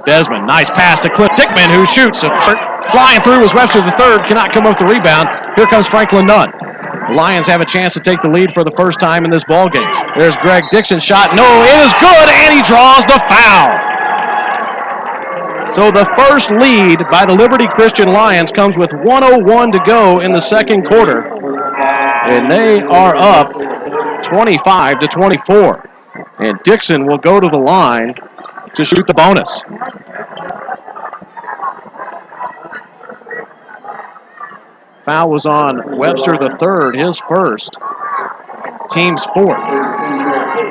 Desmond, nice pass to Cliff Dickman, who shoots. Flying through was Webster the third, cannot come up the rebound. Here comes Franklin Nunn. The Lions have a chance to take the lead for the first time in this ball game. There's Greg Dixon's shot. No, it is good, and he draws the foul. So the first lead by the Liberty Christian Lions comes with 1:01 to go in the second quarter. And they are up 25-24. And Dixon will go to the line to shoot the bonus. Foul was on Webster the third, his first, team's 4th.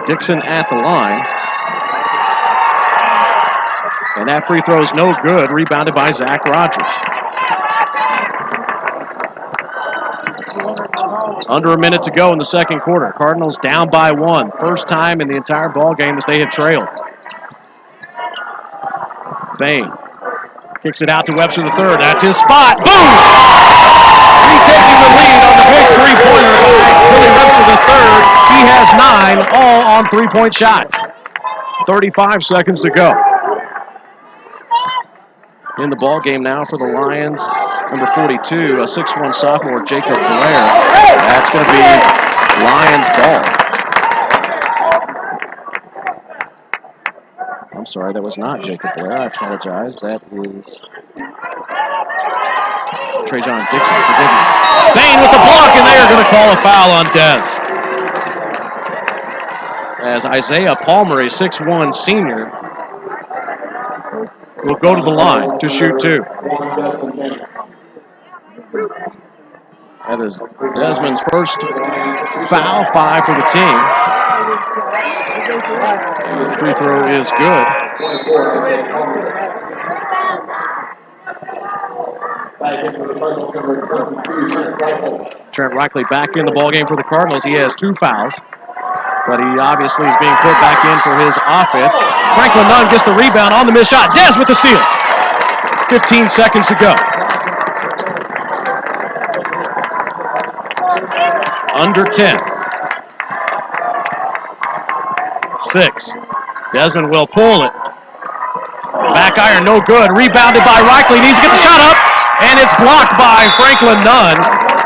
Dixon at the line. And that free throw is no good, rebounded by Zach Rogers. Under a minute to go in the second quarter. Cardinals down by 1. First time in the entire ball game that they have trailed. Bain kicks it out to Webster the third. That's his spot. Boom! Retaking the lead on the big three-pointer by Billy Webster the third. He has 9, all on three-point shots. 35 seconds to go. In the ball game now for the Lions, number 42, a 6'1 sophomore, Jacob Pereira. That's going to be Lions ball. I'm sorry, that was not Jacob Blair. I apologize. That is Trajan Dixon. Forgive me. Bain with the block, and they are going to call a foul on Dez. As Isaiah Palmer, a 6'1 senior, will go to the line to shoot two. That is Desmond's first foul, 5 for the team. And the free throw is good. Trent Reichley back in the ballgame for the Cardinals. He has 2 fouls, but he obviously is being put back in for his offense. Franklin Nunn gets the rebound on the missed shot. Dez with the steal. 15 seconds to go. Under 10. 6. Desmond will pull it. Back iron, no good. Rebounded by Reichley. Needs to get the shot up, and it's blocked by Franklin Nunn.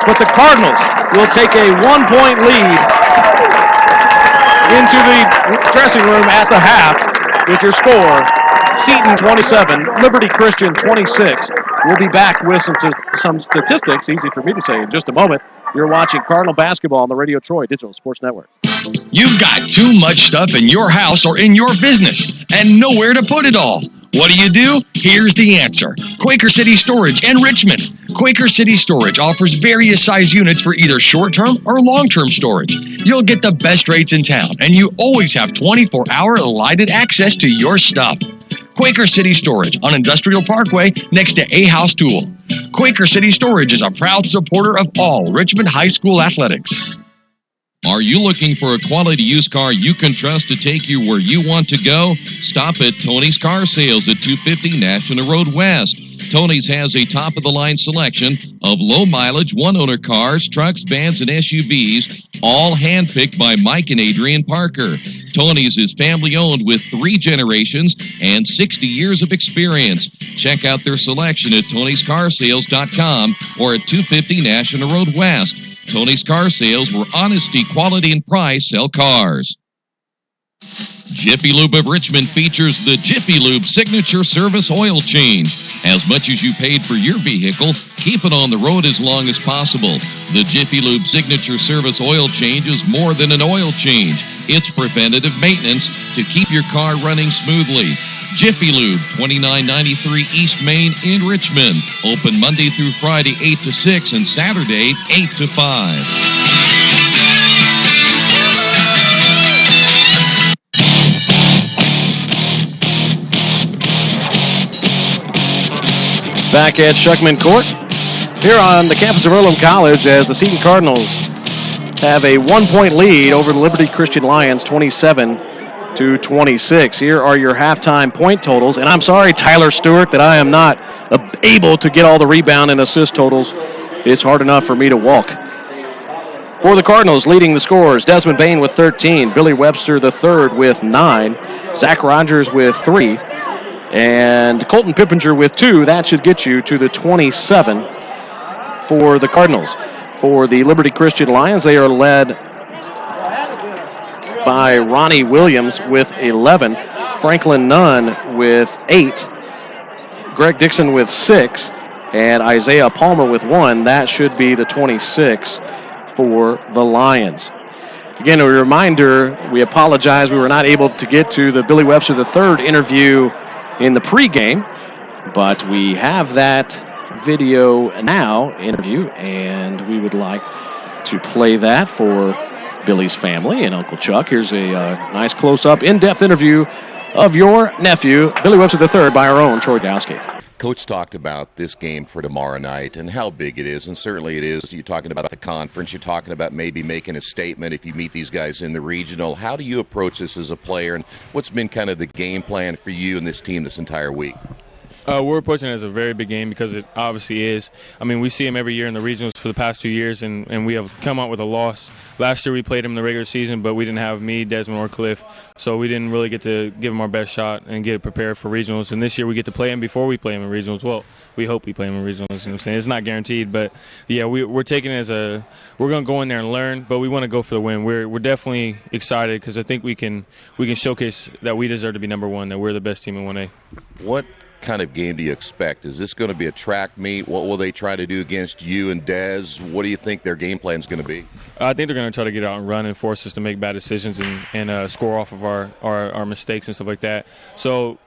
But the Cardinals will take a 1-point lead into the dressing room at the half with your score. Seton 27, Liberty Christian 26. We'll be back with some statistics, easy for me to say, in just a moment. You're watching Cardinal basketball on the Radio Troy Digital Sports Network. You've got too much stuff in your house or in your business and nowhere to put it all. What do? Here's the answer. Quaker City Storage in Richmond. Quaker City Storage offers various size units for either short-term or long-term storage. You'll get the best rates in town, and you always have 24-hour lighted access to your stuff. Quaker City Storage on Industrial Parkway next to A House Tool. Quaker City Storage is a proud supporter of all Richmond High School athletics. Are you looking for a quality used car you can trust to take you where you want to go? Stop at Tony's Car Sales at 250 National Road West. Tony's has a top-of-the-line selection of low-mileage, one-owner cars, trucks, vans, and SUVs, all hand-picked by Mike and Adrian Parker. Tony's is family-owned with 3 generations and 60 years of experience. Check out their selection at Tony'sCarSales.com or at 250 National Road West. Tony's Car Sales, where honesty, quality, and price sell cars. Jiffy Lube of Richmond features the Jiffy Lube Signature Service Oil Change. As much as you paid for your vehicle, keep it on the road as long as possible. The Jiffy Lube Signature Service Oil Change is more than an oil change. It's preventative maintenance to keep your car running smoothly. Jiffy Lube, 2993 East Main in Richmond. Open Monday through Friday, 8 to 6, and Saturday, 8 to 5. Back at Shuckman Court, here on the campus of Earlham College, as the Seton Cardinals have a 1-point lead over the Liberty Christian Lions, 27-26. Here are your halftime point totals, and I'm sorry, Tyler Stewart, that I am not able to get all the rebound and assist totals. It's hard enough for me to walk. For the Cardinals, leading the scores, Desmond Bain with 13, Billy Webster the third with 9, Zach Rogers with 3, and Colton Pippinger with 2. That should get you to the 27 for the Cardinals. For the Liberty Christian Lions, they are led by Ronnie Williams with 11, Franklin Nunn with 8, Greg Dixon with 6, and Isaiah Palmer with 1. That should be the 26 for the Lions. Again, a reminder, we apologize we were not able to get to the Billy Webster III interview in the pregame, but we have that video now interview, and we would like to play that for Billy's family and Uncle Chuck. Here's a nice close-up, in-depth interview of your nephew, Billy Webster III, by our own Troy Dowski. Coach talked about this game for tomorrow night and how big it is, and certainly it is. You're talking about the conference. You're talking about maybe making a statement if you meet these guys in the regional. How do you approach this as a player, and what's been kind of the game plan for you and this team this entire week? We're approaching it as a very big game because it obviously is. I mean, we see them every year in the regionals for the past 2 years, and we have come out with a loss. Last year we played them in the regular season, but we didn't have me, Desmond, or Cliff, so we didn't really get to give them our best shot and get prepared for regionals. And this year we get to play them before we play them in regionals. Well, we hope we play them in regionals. You know what I'm saying? It's not guaranteed, but yeah, we're taking it as we're going to go in there and learn, but we want to go for the win. We're definitely excited because I think we can showcase that we deserve to be number one, that we're the best team in 1A. What kind of game do you expect? Is this going to be a track meet? What will they try to do against you and Dez? What do you think their game plan is going to be? I think they're going to try to get out and run and force us to make bad decisions and score off of our mistakes and stuff like that. So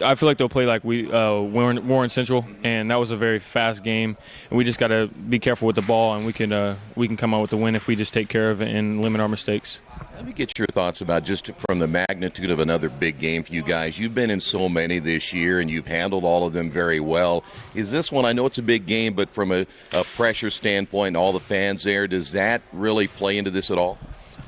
I feel like they'll play like Warren Central, and that was a very fast game. And we just got to be careful with the ball, and we can come out with the win if we just take care of it and limit our mistakes. Let me get your thoughts about just from the magnitude of another big game for you guys. You've been in so many this year, and you've handled all of them very well. Is this one, I know it's a big game, but from a pressure standpoint and all the fans there, does that really play into this at all?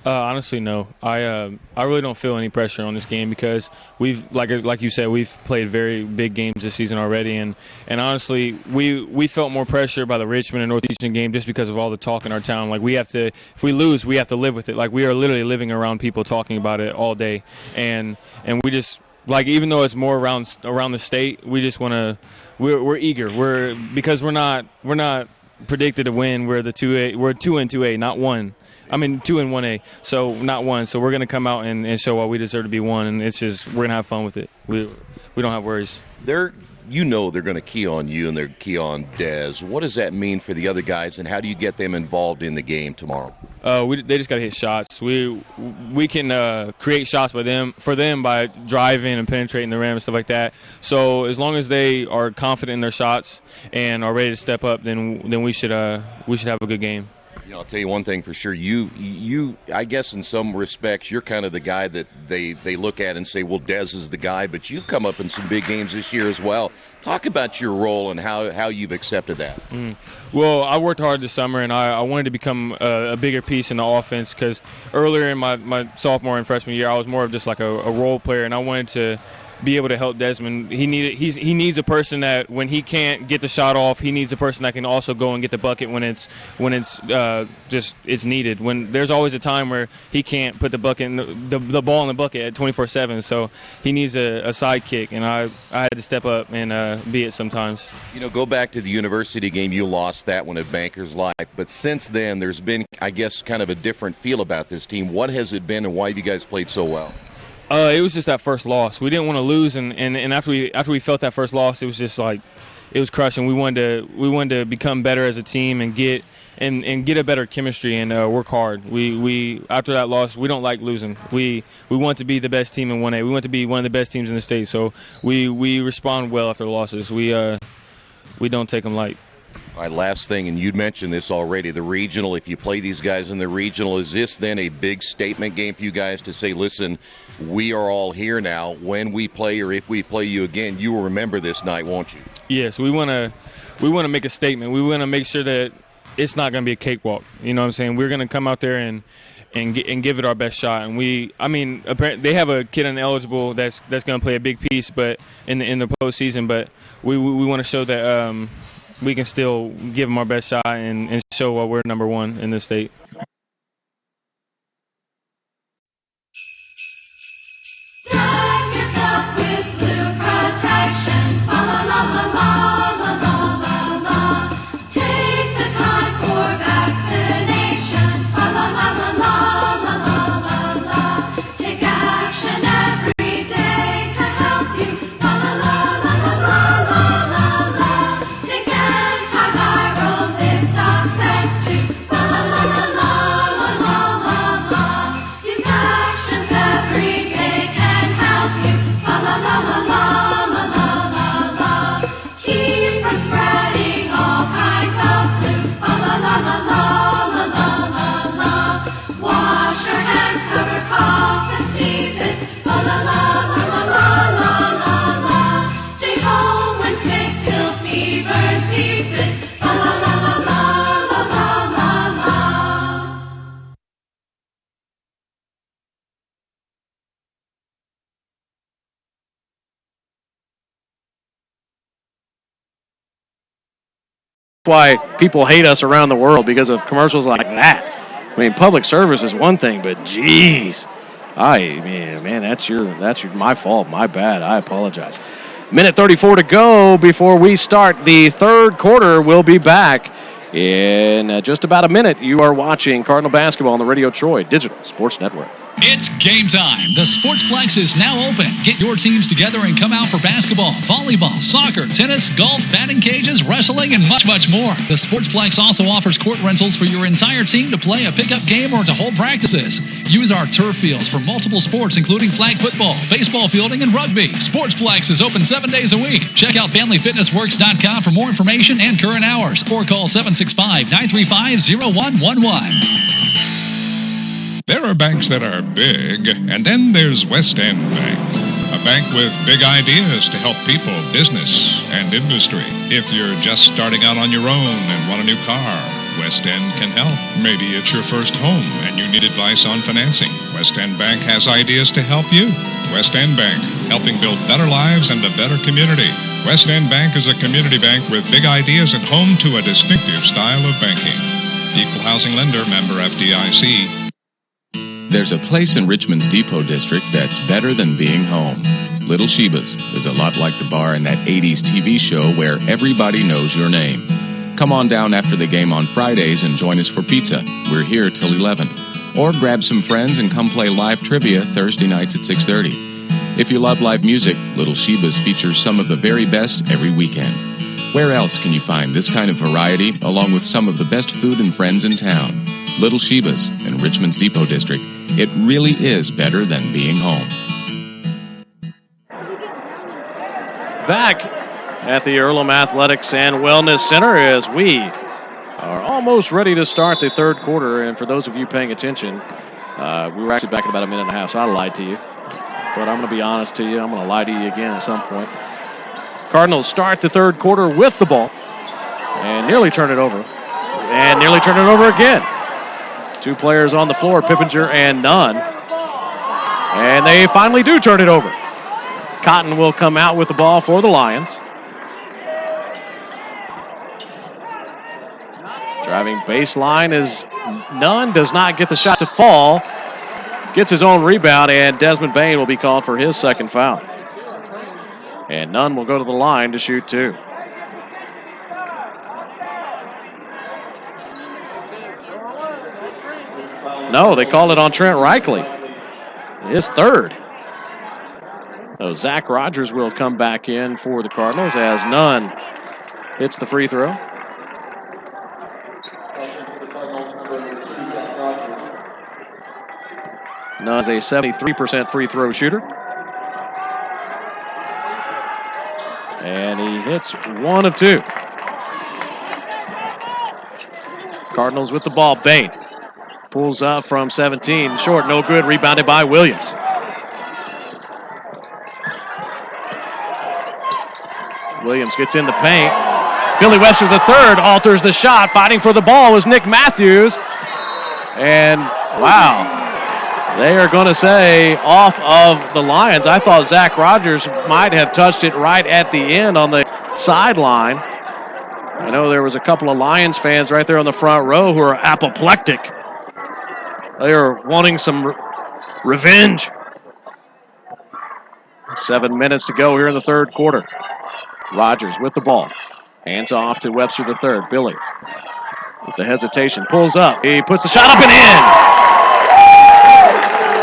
Honestly, no. I really don't feel any pressure on this game because we've, like you said, we've played very big games this season already, and honestly, we felt more pressure by the Richmond and Northeastern game just because of all the talk in our town. Like if we lose, we have to live with it. Like we are literally living around people talking about it all day, and we just even though it's more around the state, we just want to. We're eager. Because we're not predicted to win. We're 2 and 2A, not 1. I mean 2 and 1A, so not 1. So we're going to come out and show why we deserve to be 1, and it's just we're going to have fun with it. We don't have worries. They're going to key on you and they're key on Dez. What does that mean for the other guys, and how do you get them involved in the game tomorrow? They just got to hit shots. We can create shots for them by driving and penetrating the rim and stuff like that. So as long as they are confident in their shots and are ready to step up, then we should have a good game. I'll tell you one thing for sure. You, I guess in some respects, you're kind of the guy that they look at and say, well, Dez is the guy, but you've come up in some big games this year as well. Talk about your role and how you've accepted that. Well, I worked hard this summer, and I wanted to become a bigger piece in the offense because earlier in my sophomore and freshman year, I was more of just like a role player, and I wanted to be able to help Desmond. He needs a person that when he can't get the shot off, he needs a person that can also go and get the bucket when it's needed. When there's always a time where he can't put the bucket the ball in the bucket at 24/7. So he needs a sidekick, and I had to step up and be it sometimes. Go back to the university game. You lost that one at Bankers Life, but since then there's been, I guess, kind of a different feel about this team. What has it been, and why have you guys played so well? It was just that first loss. We didn't want to lose, and after we felt that first loss, it was just like it was crushing. We wanted to become better as a team and get a better chemistry and work hard. We after that loss, we don't like losing. We want to be the best team in 1A. We want to be one of the best teams in the state. So we respond well after the losses. We don't take them light. All right, last thing, and you'd mentioned this already, the regional. If you play these guys in the regional, is this then a big statement game for you guys to say, listen, we are all here now. When we play or if we play you again, you will remember this night, won't you? Yes, we want to make a statement. We want to make sure that it's not going to be a cakewalk. You know what I'm saying? We're going to come out there and give it our best shot. And apparently they have a kid ineligible that's going to play a big piece, but in the postseason. But we want to show that we can still give them our best shot and show why we're number 1 in this state. Deck yourself with blue protection. La la la la la la la la. Take the time for vaccination. La la la la la la la la. Take action every day to help you. La la la la la la la la. Take antivirals if doc says to. La la la la. why people hate us around the world, because of commercials like that. I mean, public service is one thing, but geez, man, that's my fault, my bad. I apologize. Minute 34 to go before we start the third quarter. We'll be back in just about a minute. You are watching Cardinal basketball on the Radio Troy Digital Sports Network. It's game time. The Sportsplex is now open. Get your teams together and come out for basketball, volleyball, soccer, tennis, golf, batting cages, wrestling, and much, much more. The Sportsplex also offers court rentals for your entire team to play a pickup game or to hold practices. Use our turf fields for multiple sports, including flag football, baseball fielding, and rugby. Sportsplex is open 7 days a week. Check out FamilyFitnessWorks.com for more information and current hours, or call 765-935-0111. There are banks that are big, and then there's West End Bank, a bank with big ideas to help people, business, and industry. If you're just starting out on your own and want a new car, West End can help. Maybe it's your first home and you need advice on financing. West End Bank has ideas to help you. West End Bank, helping build better lives and a better community. West End Bank is a community bank with big ideas and home to a distinctive style of banking. Equal housing lender, member FDIC. There's a place in Richmond's Depot District that's better than being home. Little Sheba's is a lot like the bar in that 80s TV show where everybody knows your name. Come on down after the game on Fridays and join us for pizza. We're here till 11. Or grab some friends and come play live trivia Thursday nights at 6:30. If you love live music, Little Sheba's features some of the very best every weekend. Where else can you find this kind of variety along with some of the best food and friends in town? Little Sheba's in Richmond's Depot District. It really is better than being home. Back at the Earlham Athletics and Wellness Center as we are almost ready to start the third quarter. And for those of you paying attention, we were actually back in about a minute and a half, so I lied to you. But I'm going to be honest to you. I'm going to lie to you again at some point. Cardinals start the third quarter with the ball and nearly turn it over. And nearly turn it over again. Two players on the floor, Pippinger and Nunn. And they finally do turn it over. Cotton will come out with the ball for the Lions. Driving baseline is Nunn, does not get the shot to fall. Gets his own rebound, and Desmond Bain will be called for his second foul. And Nunn will go to the line to shoot two. No, they called it on Trent Reichley. His third. So Zach Rogers will come back in for the Cardinals as Nunn hits the free throw. Nunn's a 73% free throw shooter. And he hits one of two. Cardinals with the ball. Bain pulls up from 17. Short, no good. Rebounded by Williams. Williams gets in the paint. Billy Webster III alters the shot. Fighting for the ball was Nick Matthews. And, wow, they are going to say off of the Lions. I thought Zach Rogers might have touched it right at the end on the sideline. I know there was a couple of Lions fans right there on the front row who are apoplectic. They are wanting some revenge. 7 minutes to go here in the third quarter. Rogers with the ball. Hands off to Webster III. Billy with the hesitation. Pulls up. He puts the shot up and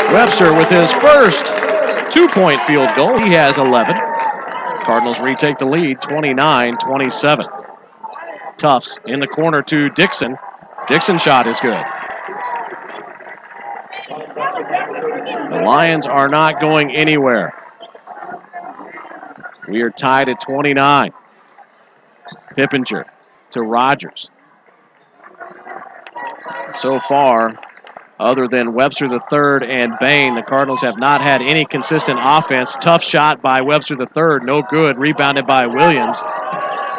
in. Webster with his first 2-point field goal. He has 11. Cardinals retake the lead 29-27. Tufts in the corner to Dixon. Dixon's shot is good. The Lions are not going anywhere. We are tied at 29. Pippinger to Rogers. So far, other than Webster III and Bain, the Cardinals have not had any consistent offense. Tough shot by Webster III, no good. Rebounded by Williams.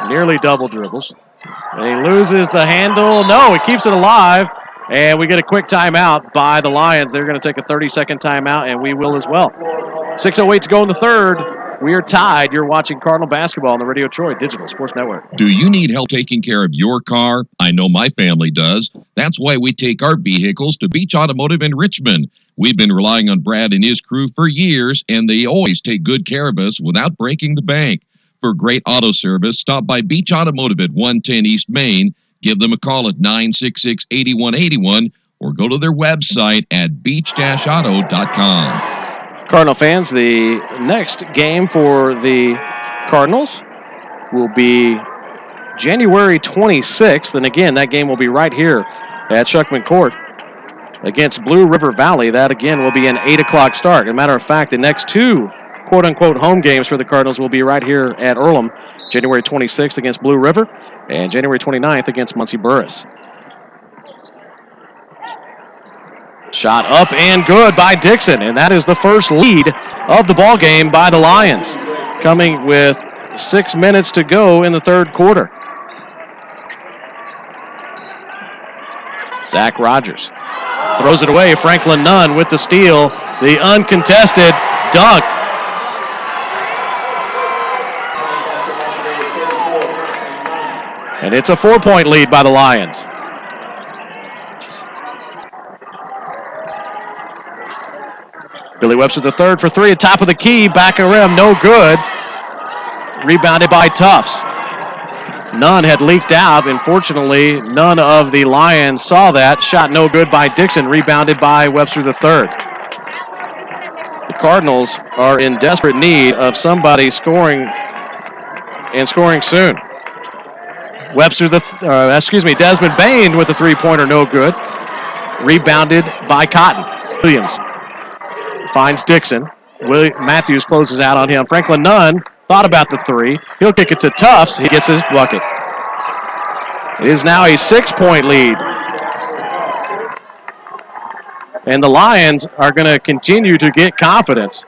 Nearly double dribbles. He loses the handle. No, he keeps it alive. And we get a quick timeout by the Lions. They're going to take a 30-second timeout, and we will as well. 6:08 to go in the third. We are tied. You're watching Cardinal basketball on the Radio Troy Digital Sports Network. Do you need help taking care of your car? I know my family does. That's why we take our vehicles to Beach Automotive in Richmond. We've been relying on Brad and his crew for years, and they always take good care of us without breaking the bank. For great auto service, stop by Beach Automotive at 110 East Main. Give them a call at 966-8181 or go to their website at beach-auto.com. Cardinal fans, the next game for the Cardinals will be January 26th. And again, that game will be right here at Shuckman Court against Blue River Valley. That, again, will be an 8 o'clock start. As a matter of fact, the next two quote-unquote home games for the Cardinals will be right here at Earlham, January 26th against Blue River and January 29th against Muncie Burris. Shot up and good by Dixon, and that is the first lead of the ball game by the Lions, coming with 6 minutes to go in the third quarter. Zach Rogers throws it away. Franklin Nunn with the steal, the uncontested dunk. And it's a 4-point lead by the Lions. Billy Webster the third for three at top of the key, back of rim, no good. Rebounded by Tufts. None had leaked out. Unfortunately, none of the Lions saw that. Shot no good by Dixon, rebounded by Webster the third. The Cardinals are in desperate need of somebody scoring and scoring soon. Desmond Bain with a three-pointer, no good. Rebounded by Cotton. Williams finds Dixon. Matthews closes out on him. Franklin Nunn thought about the three. He'll kick it to Tufts. He gets his bucket. It is now a 6-point lead. And the Lions are going to continue to get confidence.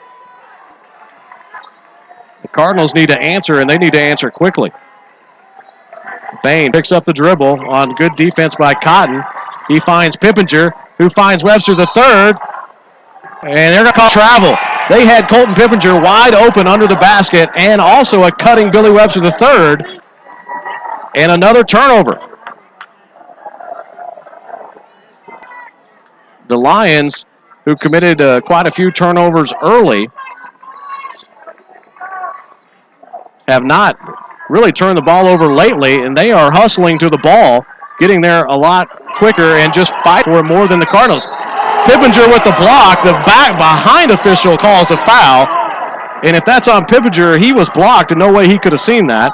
The Cardinals need to answer, and they need to answer quickly. Bain picks up the dribble on good defense by Cotton. He finds Pippinger, who finds Webster the third. And they're going to call travel. They had Colton Pippinger wide open under the basket and also a cutting Billy Webster the third. And another turnover. The Lions, who committed quite a few turnovers early, have not really turned the ball over lately, and they are hustling to the ball, getting there a lot quicker and just fight for it more than the Cardinals. Pippinger with the block. The back behind official calls a foul. And if that's on Pippinger, he was blocked, and no way he could have seen that.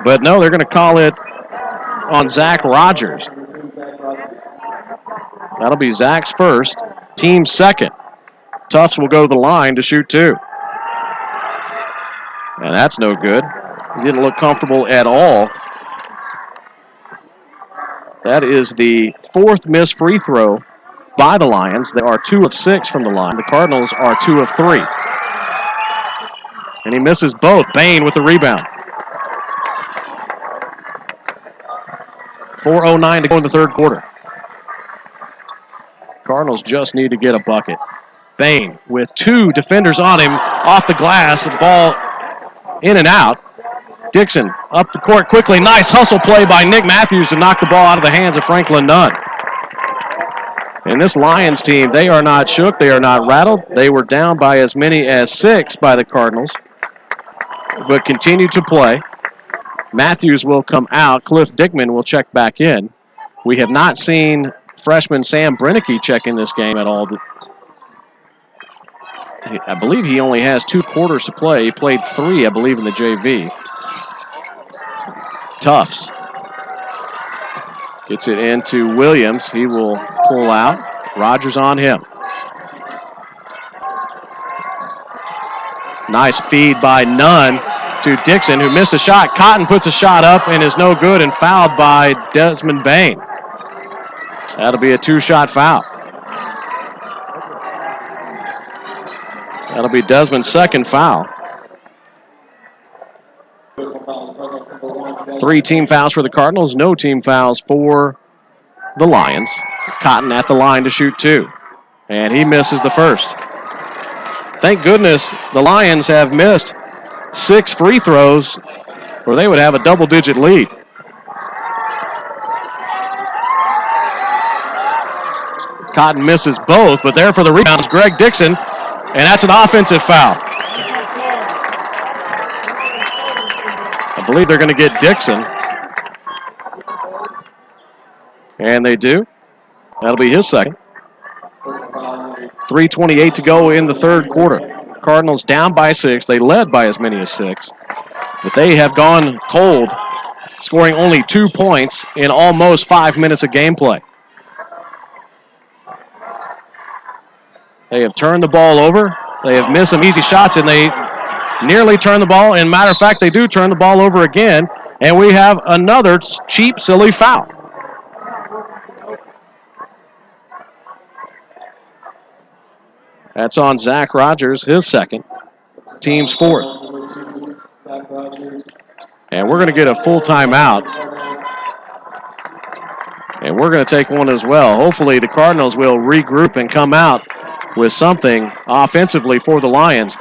But no, they're going to call it on Zach Rogers. That'll be Zach's first, team's second. Tufts will go to the line to shoot two. And that's no good. He didn't look comfortable at all. That is the fourth missed free throw by the Lions. They are 2 of 6 from the line. The Cardinals are 2 of 3. And he misses both. Bain with the rebound. 4:09 to go in the third quarter. Cardinals just need to get a bucket. Bain with 2 defenders on him, off the glass, ball in and out. Dixon up the court quickly. Nice hustle play by Nick Matthews to knock the ball out of the hands of Franklin Nunn. And this Lions team, they are not shook. They are not rattled. They were down by as many as 6 by the Cardinals, but continue to play. Matthews will come out. Cliff Dickman will check back in. We have not seen freshman Sam Brennicky check in this game at all. I believe he only has 2 quarters to play. He played 3, I believe, in the JV. Tufts gets it into Williams. He will pull out. Rogers on him. Nice feed by Nunn to Dixon, who missed a shot. Cotton puts a shot up and is no good and fouled by Desmond Bain. That'll be a 2-shot foul. That'll be Desmond's second foul. 3 team fouls for the Cardinals, no team fouls for the Lions. Cotton at the line to shoot 2, and he misses the first. Thank goodness the Lions have missed 6 free throws, or they would have a double-digit lead. Cotton misses both, but there for the rebound is Greg Dixon, and that's an offensive foul. I believe they're going to get Dixon. And they do. That'll be his second. 3:28 to go in the third quarter. Cardinals down by 6. They led by as many as 6. But they have gone cold, scoring only 2 points in almost 5 minutes of gameplay. They have turned the ball over. They have missed some easy shots, and they nearly turn the ball. And matter of fact, they do turn the ball over again, and we have another cheap, silly foul. That's on Zach Rogers, his second. Team's fourth. And we're going to get a full timeout. And we're going to take one as well. Hopefully the Cardinals will regroup and come out with something offensively for the Lions.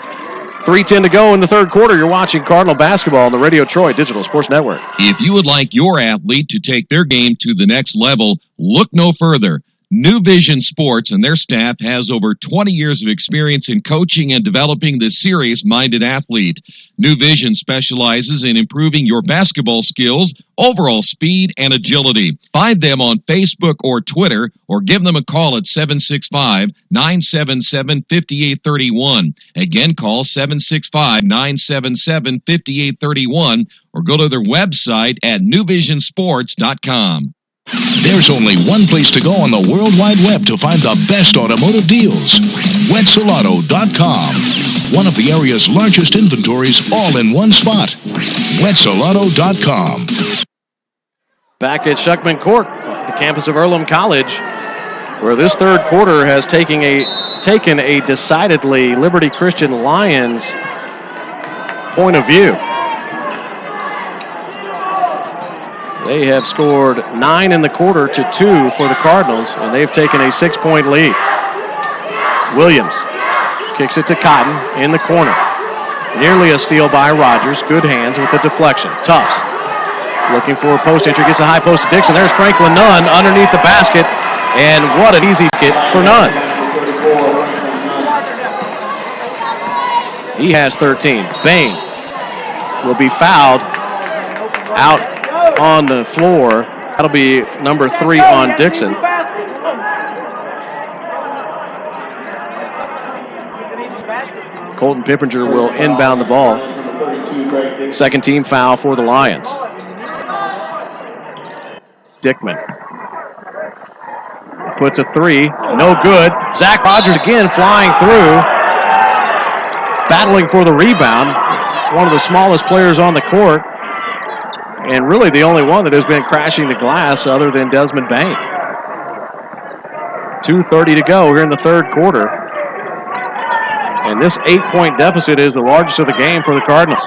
3:10 to go in the third quarter. You're watching Cardinal basketball on the Radio Troy Digital Sports Network. If you would like your athlete to take their game to the next level, look no further. New Vision Sports and their staff has over 20 years of experience in coaching and developing the serious-minded athlete. New Vision specializes in improving your basketball skills, overall speed, and agility. Find them on Facebook or Twitter, or give them a call at 765-977-5831. Again, call 765-977-5831, or go to their website at newvisionsports.com. There's only one place to go on the World Wide Web to find the best automotive deals. Wetzelauto.com. One of the area's largest inventories, all in one spot. Wetzelauto.com. Back at Shuckman Court, the campus of Earlham College, where this third quarter has taken a decidedly Liberty Christian Lions point of view. They have scored 9 in the quarter to 2 for the Cardinals, and they've taken a 6-point lead. Williams kicks it to Cotton in the corner. Nearly a steal by Rogers. Good hands with the deflection. Tufts looking for a post entry. Gets a high post to Dixon. There's Franklin Nunn underneath the basket, and what an easy hit for Nunn. He has 13. Bain will be fouled out on the floor. That'll be number 3 on Dixon. Colton Pippinger will inbound the ball. Second team foul for the Lions. Dickman puts a 3, no good. Zach Rogers again flying through, battling for the rebound. One of the smallest players on the court, and really the only one that has been crashing the glass other than Desmond Bain. 2:30 to go here in the third quarter. And this 8-point deficit is the largest of the game for the Cardinals.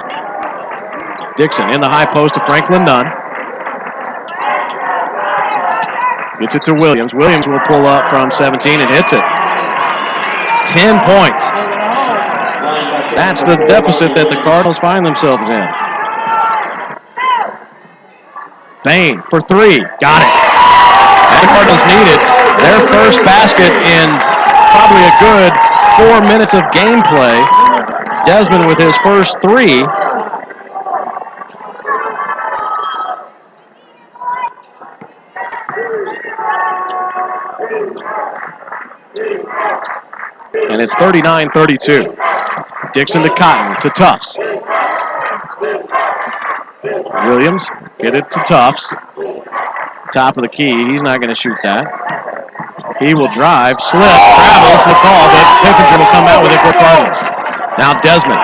Dixon in the high post to Franklin Nunn. Gets it to Williams. Williams will pull up from 17 and hits it. 10 points. That's the deficit that the Cardinals find themselves in. Bain for 3. Got it. And the Cardinals need it. Their first basket in probably a good 4 minutes of gameplay. Desmond with his first 3. And it's 39-32. Dixon to Cotton to Tufts. Williams, get it to Tufts. Top of the key. He's not going to shoot that. He will drive, slip, travels the call, but Pippinger will come out with it for Cardinals. Now Desmond.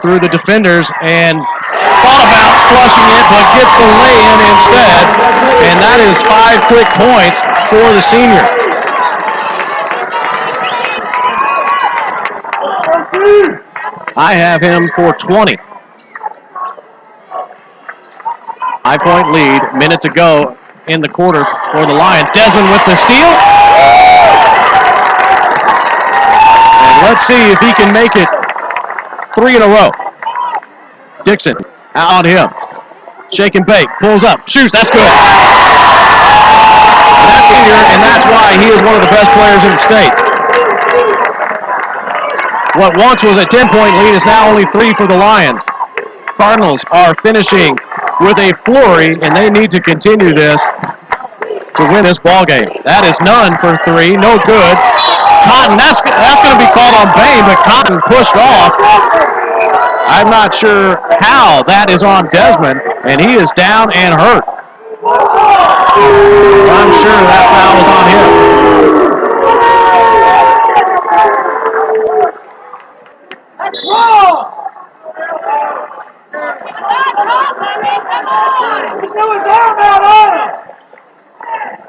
Through the defenders and thought about flushing it, but gets the lay-in instead. And that is 5 quick points for the senior. I have him for 20. 5-point lead, minute to go in the quarter for the Lions. Desmond with the steal. And Let's see if he can make it 3 in a row. Dixon out on him. Shake and bake. Pulls up. Shoots. That's good. That's senior, and that's why he is one of the best players in the state. What once was a 10-point lead is now only 3 for the Lions. Cardinals are finishing with a flurry, and they need to continue this to win this ball game. That is none for 3. No good. Cotton, that's going to be called on Bain, but Cotton pushed off. I'm not sure how that is on Desmond, and he is down and hurt. I'm sure that foul is on him.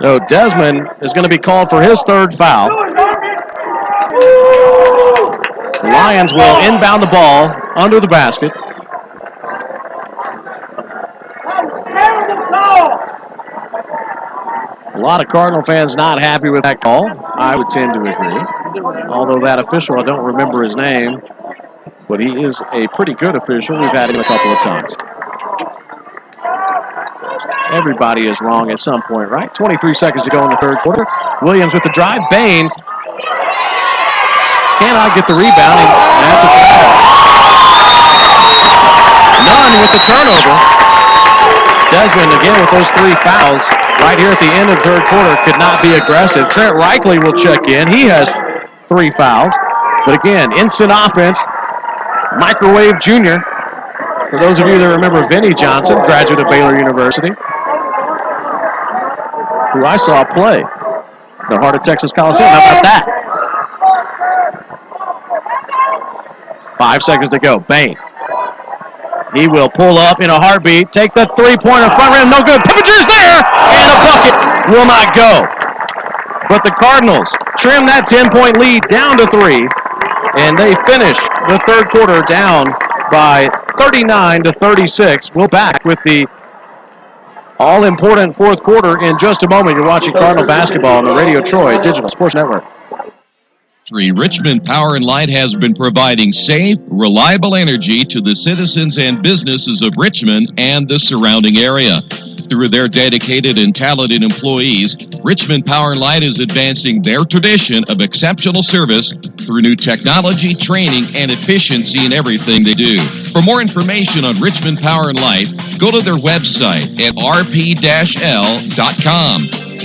So Desmond is going to be called for his 3rd foul. The Lions will inbound the ball under the basket. A lot of Cardinal fans not happy with that call. I would tend to agree. Although that official, I don't remember his name, but he is a pretty good official. We've had him a couple of times. Everybody is wrong at some point, right? 23 seconds to go in the 3rd quarter. Williams with the drive. Bain cannot get the rebound, and that's a turnover. Nunn with the turnover. Desmond, again, with those 3 fouls right here at the end of the 3rd quarter, could not be aggressive. Trent Reichley will check in. He has 3 fouls. But again, instant offense. Microwave Jr. For those of you that remember Vinnie Johnson, graduate of Baylor University, who I saw play the heart of Texas Coliseum. How about that? 5 seconds to go. Bain. He will pull up in a heartbeat. Take the 3-pointer front rim. No good. Pippenger's there. And a bucket will not go. But the Cardinals trim that 10-point lead down to 3. And they finish the 3rd quarter down by 39-36. We'll back with the all-important 4th quarter in just a moment. You're watching Cardinal basketball on the Radio Troy Digital Sports Network. Richmond Power and Light has been providing safe, reliable energy to the citizens and businesses of Richmond and the surrounding area. Through their dedicated and talented employees, Richmond Power and Light is advancing their tradition of exceptional service through new technology, training, and efficiency in everything they do. For more information on Richmond Power and Light, go to their website at rp-l.com.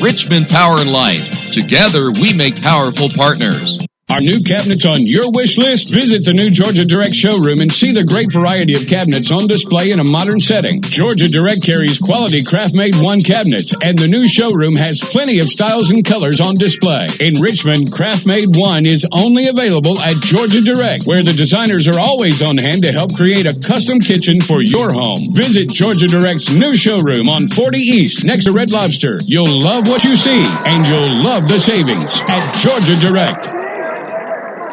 Richmond Power and Light. Together, we make powerful partners. Are new cabinets on your wish list? Visit the new Georgia Direct showroom and see the great variety of cabinets on display in a modern setting. Georgia Direct carries quality craft-made one cabinets, and the new showroom has plenty of styles and colors on display. In Richmond, craft-made one is only available at Georgia Direct, where the designers are always on hand to help create a custom kitchen for your home. Visit Georgia Direct's new showroom on 40 East next to Red Lobster. You'll love what you see, and you'll love the savings at Georgia Direct.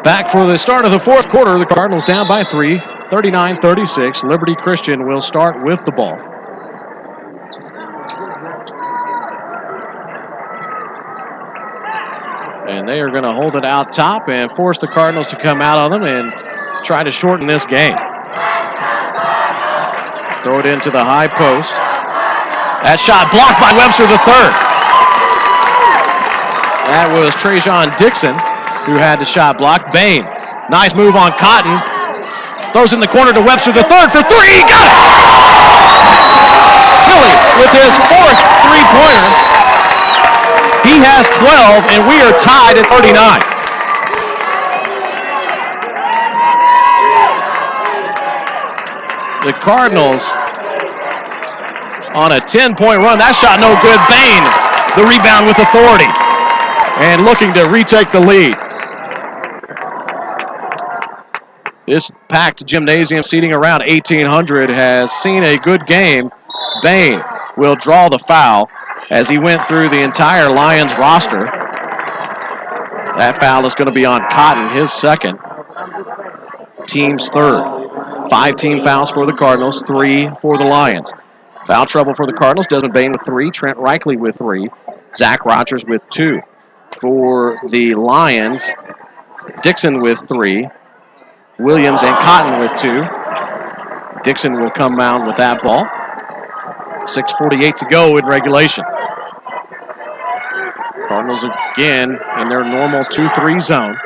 Back for the start of the 4th quarter. The Cardinals down by 3, 39-36. Liberty Christian will start with the ball. And they are going to hold it out top and force the Cardinals to come out on them and try to shorten this game. Throw it into the high post. That shot blocked by Webster III. That was Trajan Dixon who had the shot blocked. Bain, nice move on Cotton. Throws in the corner to Webster III for 3. Got it! Philly with his 4th three-pointer. He has 12, and we are tied at 39. The Cardinals on a 10-point run. That shot no good. Bain, the rebound with authority, and looking to retake the lead. This packed gymnasium seating around 1,800 has seen a good game. Bain will draw the foul as he went through the entire Lions roster. That foul is going to be on Cotton, his 2nd. Team's 3rd. 5 team fouls for the Cardinals, 3 for the Lions. Foul trouble for the Cardinals. Desmond Bain with 3, Trent Reichley with 3, Zach Rogers with 2. For the Lions, Dixon with 3. Williams and Cotton with 2. Dixon will come down with that ball. 6:48 to go in regulation. Cardinals again in their normal 2-3 zone.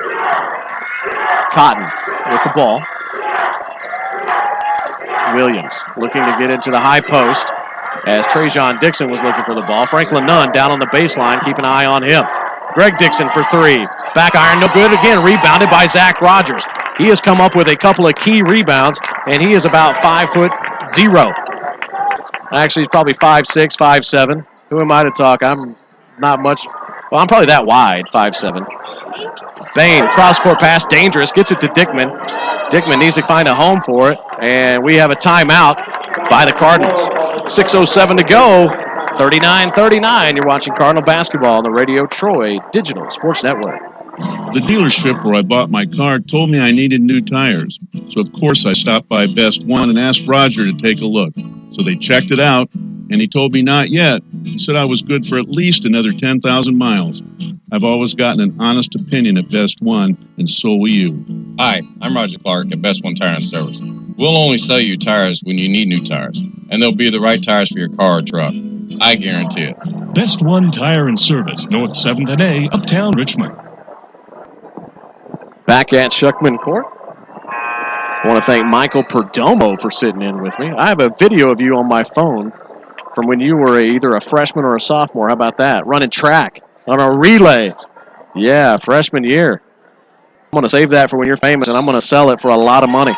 Cotton with the ball. Williams looking to get into the high post as Trajan Dixon was looking for the ball. Franklin Nunn down on the baseline. Keep an eye on him. Greg Dixon for 3. Back iron, no good again. Rebounded by Zach Rogers. He has come up with a couple of key rebounds, and he is about 5'0". Actually, he's probably 5'6", 5'7". Who am I to talk? I'm not much. Well, I'm probably that wide, 5'7". Bain, cross-court pass, dangerous. Gets it to Dickman. Dickman needs to find a home for it, and we have a timeout by the Cardinals. 6:07 to go. 39-39. You're watching Cardinal basketball on the Radio Troy Digital Sports Network. The dealership where I bought my car told me I needed new tires. So, of course, I stopped by Best One and asked Roger to take a look. So they checked it out, and he told me not yet. He said I was good for at least another 10,000 miles. I've always gotten an honest opinion at Best One, and so will you. Hi, I'm Roger Clark at Best One Tire and Service. We'll only sell you tires when you need new tires, and they'll be the right tires for your car or truck. I guarantee it. Best One Tire and Service, North 7th and A, Uptown Richmond. Back at Shuckman Court. I want to thank Michael Perdomo for sitting in with me. I have a video of you on my phone from when you were either a freshman or a sophomore. How about that? Running track on a relay. Yeah, freshman year. I'm going to save that for when you're famous, and I'm going to sell it for a lot of money.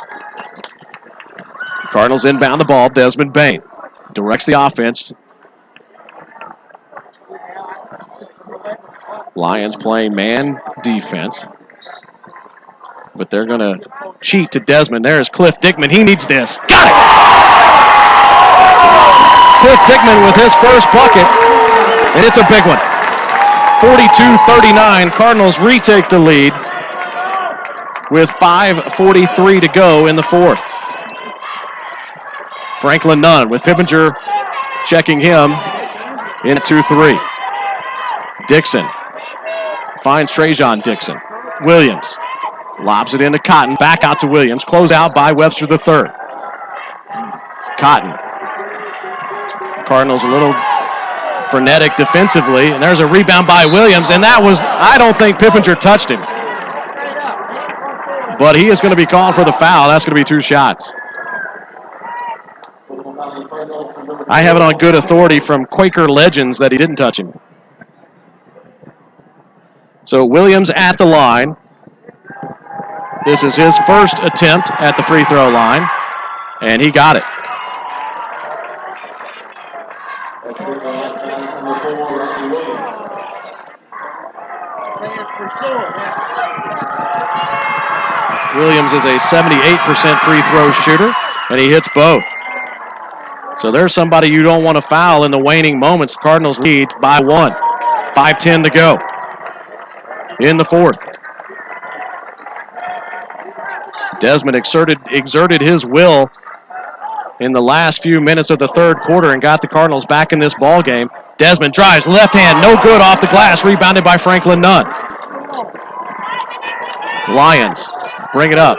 Cardinals inbound the ball. Desmond Bain directs the offense. Lions playing man defense. But they're going to cheat to Desmond. There's Cliff Dickman. He needs this. Got it! Cliff Dickman with his first bucket, and it's a big one. 42-39. Cardinals retake the lead with 5:43 to go in the fourth. Franklin Nunn with Pippinger checking him in 2-3. Dixon finds Trajan Dixon. Williams lobs it into Cotton. Back out to Williams. Close out by Webster the third. Cotton. Cardinals a little frenetic defensively. And there's a rebound by Williams. And that was, I don't think Pippinger touched him. But he is going to be called for the foul. That's going to be 2 shots. I have it on good authority from Quaker Legends that he didn't touch him. So Williams at the line. This is his first attempt at the free throw line, and he got it. Williams is a 78% free throw shooter, and he hits both. So there's somebody you don't want to foul in the waning moments. The Cardinals lead by 1. 5:10 to go in the fourth. Desmond exerted his will in the last few minutes of the third quarter and got the Cardinals back in this ball game. Desmond drives, left hand, no good off the glass, rebounded by Franklin Nunn. Lions bring it up.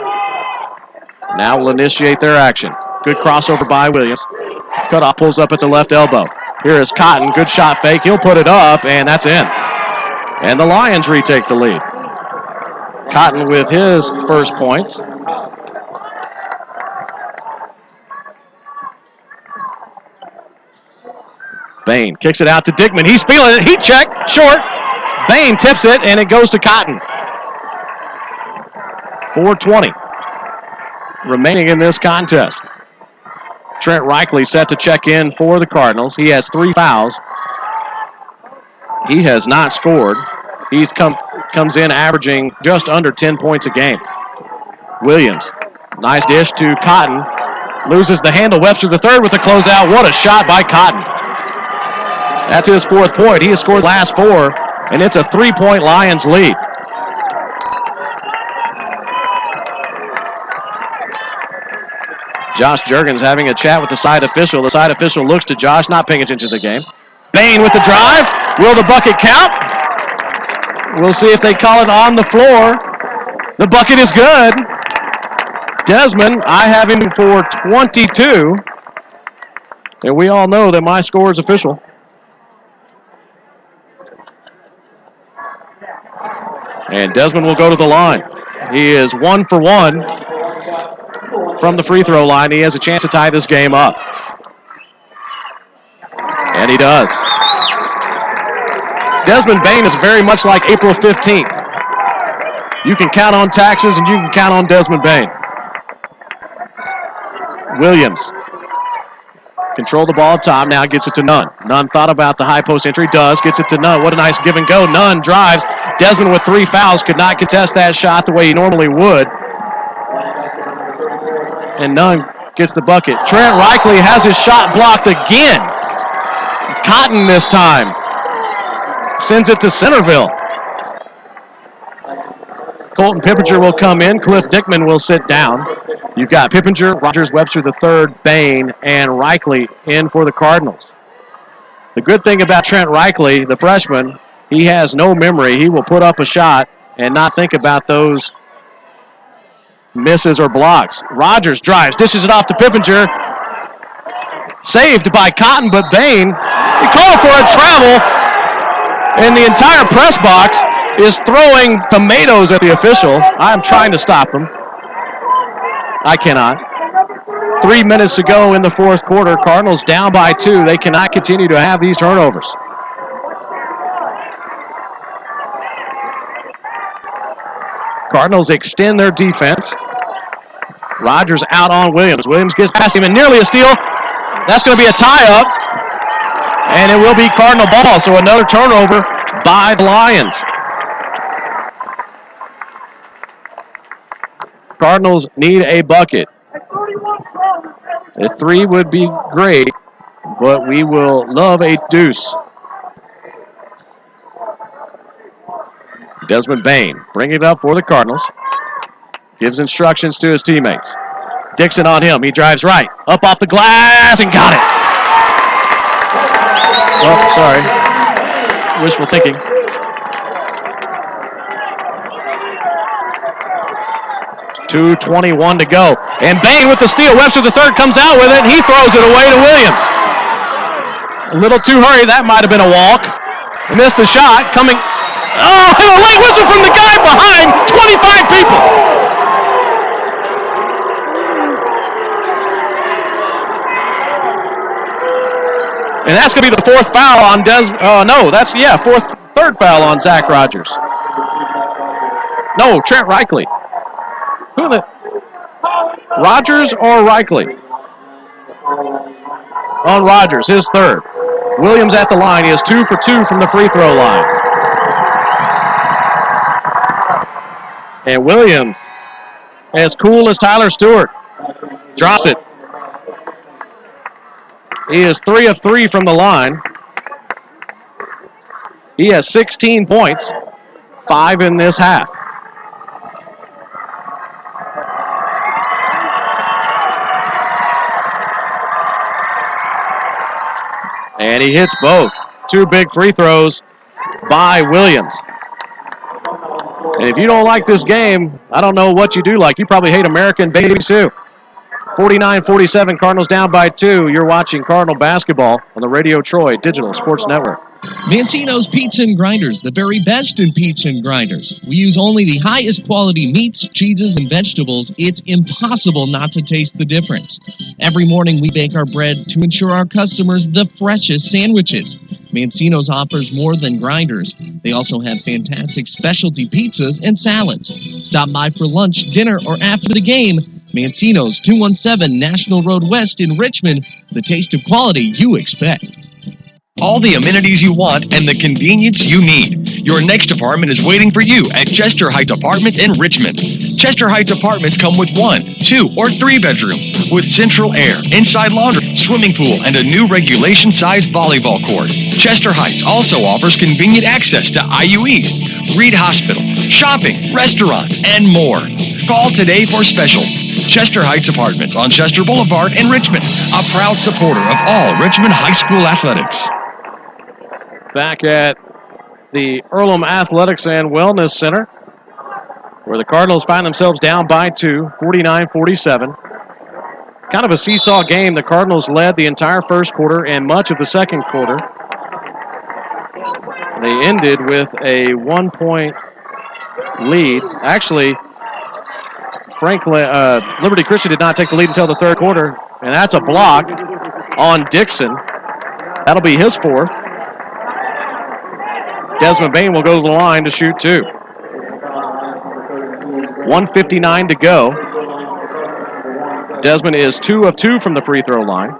Now will initiate their action. Good crossover by Williams. Cutoff pulls up at the left elbow. Here is Cotton, good shot fake. He'll put it up, and that's in. And the Lions retake the lead. Cotton with his first points. Bain kicks it out to Dickman. He's feeling it. Heat check, short. Bain tips it, and it goes to Cotton. 4:20 remaining in this contest. Trent Reichley set to check in for the Cardinals. He has 3 fouls. He has not scored. He comes in averaging just under 10 points a game. Williams, nice dish to Cotton. Loses the handle. Webster the third with the closeout. What a shot by Cotton. That's his 4th point. He has scored last 4, and it's a 3-point Lions lead. Josh Juergens having a chat with the side official. The side official looks to Josh, not paying attention to the game. Bain with the drive. Will the bucket count? We'll see if they call it on the floor. The bucket is good. Desmond, I have him for 22. And we all know that my score is official. And Desmond will go to the line. He is 1 for 1 from the free throw line. He has a chance to tie this game up. And he does. Desmond Bain is very much like April 15th. You can count on taxes and you can count on Desmond Bain. Williams. Control the ball up top, now gets it to Nunn. Nunn thought about the high post entry, gets it to Nunn. What a nice give and go. Nunn drives. Desmond with 3 fouls could not contest that shot the way he normally would. And Nunn gets the bucket. Trent Reichley has his shot blocked again. Cotton this time. Sends it to Centerville. Colton Pippinger will come in. Cliff Dickman will sit down. You've got Pippinger, Rogers, Webster III, Bain, and Reichley in for the Cardinals. The good thing about Trent Reichley, the freshman, he has no memory. He will put up a shot and not think about those misses or blocks. Rogers drives, dishes it off to Pippinger. Saved by Cotton, but Bain, he called for a travel, and the entire press box is throwing tomatoes at the official. I'm trying to stop them. I cannot. 3 minutes to go in the fourth quarter. Cardinals down by 2. They cannot continue to have these turnovers. Cardinals extend their defense. Rogers out on Williams. Williams gets past him and nearly a steal. That's going to be a tie-up. And it will be Cardinal ball. So another turnover by the Lions. Cardinals need a bucket. A 3 would be great, but we will love a deuce. Desmond Bain bringing it up for the Cardinals. Gives instructions to his teammates. Dixon on him. He drives right. Up off the glass and got it. Oh, sorry. Wishful thinking. .221 to go. And Bain with the steal. Webster III comes out with it, and he throws it away to Williams. A little too hurried. That might have been a walk. Missed the shot. Coming. Oh, and a late whistle from the guy behind. 25 people. And that's going to be the fourth foul on third foul on Zach Rogers. No, Trent Reichley. Who the? Rogers or Reichley? On Rogers, his third. Williams at the line. He is 2 for 2 from the free throw line. And Williams, as cool as Tyler Stewart, drops it. He is 3 of 3 from the line. He has 16 points, 5 in this half. And he hits both. 2 big free throws by Williams. And if you don't like this game, I don't know what you do like. You probably hate American baby too. 49-47, Cardinals down by 2. You're watching Cardinal basketball on the Radio Troy Digital Sports Network. Mancino's Pizza and Grinders, the very best in pizza and grinders. We use only the highest quality meats, cheeses, and vegetables. It's impossible not to taste the difference. Every morning we bake our bread to ensure our customers the freshest sandwiches. Mancino's offers more than grinders. They also have fantastic specialty pizzas and salads. Stop by for lunch, dinner, or after the game. Mancino's, 217 National Road West in Richmond. The taste of quality you expect. All the amenities you want and the convenience you need. Your next apartment is waiting for you at Chester Heights Apartments in Richmond. Chester Heights Apartments come with 1, 2, or 3 bedrooms with central air, inside laundry, swimming pool, and a new regulation-size volleyball court. Chester Heights also offers convenient access to IU East, Reed Hospital, shopping, restaurants, and more. Call today for specials. Chester Heights Apartments on Chester Boulevard in Richmond, a proud supporter of all Richmond High School athletics. Back at the Earlham Athletics and Wellness Center. where the Cardinals find themselves down by 2, 49-47. Kind of a seesaw game. The Cardinals led the entire first quarter and much of the second quarter. They ended with a 1-point lead. Actually, Liberty Christian did not take the lead until the third quarter, and that's a block on Dixon. That'll be his fourth. Desmond Bain will go to the line to shoot 2. 1:59 to go. Desmond is 2 of 2 from the free throw line.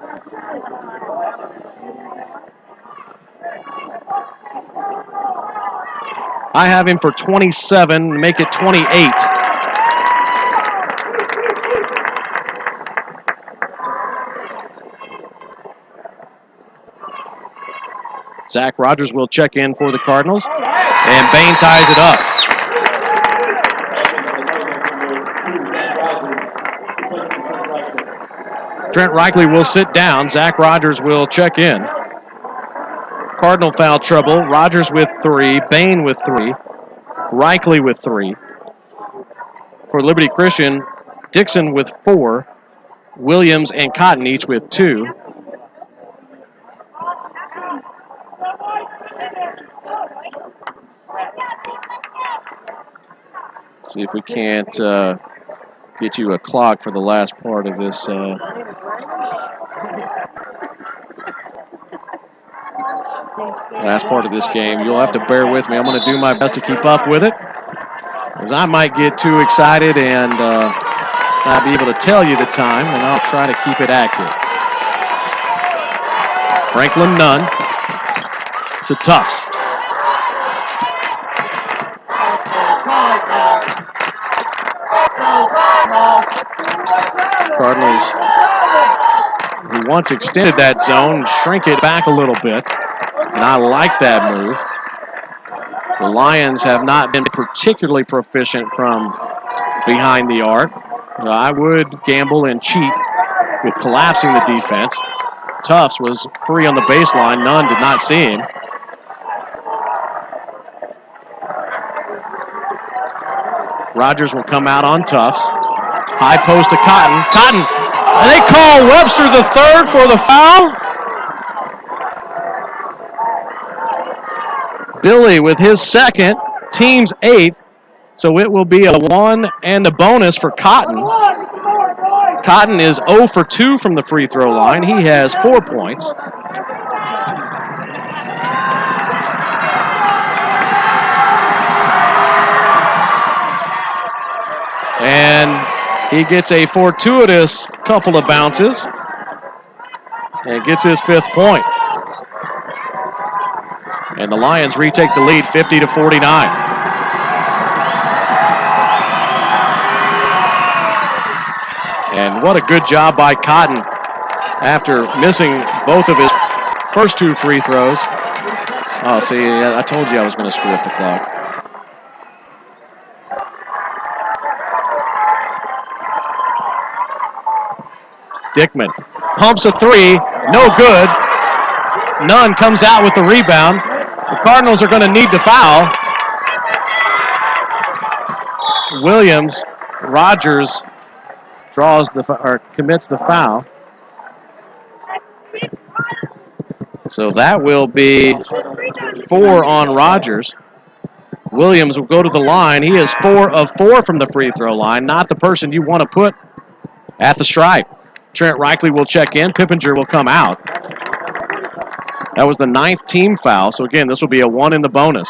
I have him for 27, make it 28. Zach Rogers will check in for the Cardinals, and Bain ties it up. Trent Reichley will sit down. Zach Rogers will check in. Cardinal foul trouble. Rogers with 3, Bain with 3, Reichley with 3. For Liberty Christian, Dixon with 4, Williams and Cotton each with 2. See if we can't get you a clock for the last part of this. Last part of this game. You'll have to bear with me. I'm going to do my best to keep up with it, as I might get too excited and not be able to tell you the time, and I'll try to keep it accurate. Franklin Nunn to Tufts. Cardinals, who once extended that zone, shrink it back a little bit. And I like that move. The Lions have not been particularly proficient from behind the arc. I would gamble and cheat with collapsing the defense. Tufts was free on the baseline. Nunn did not see him. Rogers will come out on Tufts. High post to Cotton. Cotton! They call Webster the third for the foul. Billy with his second, team's 8th. So it will be a 1 and a bonus for Cotton. Cotton is 0 for 2 from the free throw line. He has 4 points. And he gets a fortuitous couple of bounces and gets his 5th point. And the Lions retake the lead 50-49. And what a good job by Cotton after missing both of his first 2 free throws. Oh, see, I told you I was going to screw up the clock. Dickman pumps a 3, no good. Nunn comes out with the rebound. The Cardinals are going to need to foul. Williams, Rogers commits the foul. So that will be 4 on Rogers. Williams will go to the line. He is 4 of 4 from the free throw line. Not the person you want to put at the stripe. Trent Reichley will check in. Pippinger will come out. That was the 9th team foul. So again, this will be a 1 in the bonus.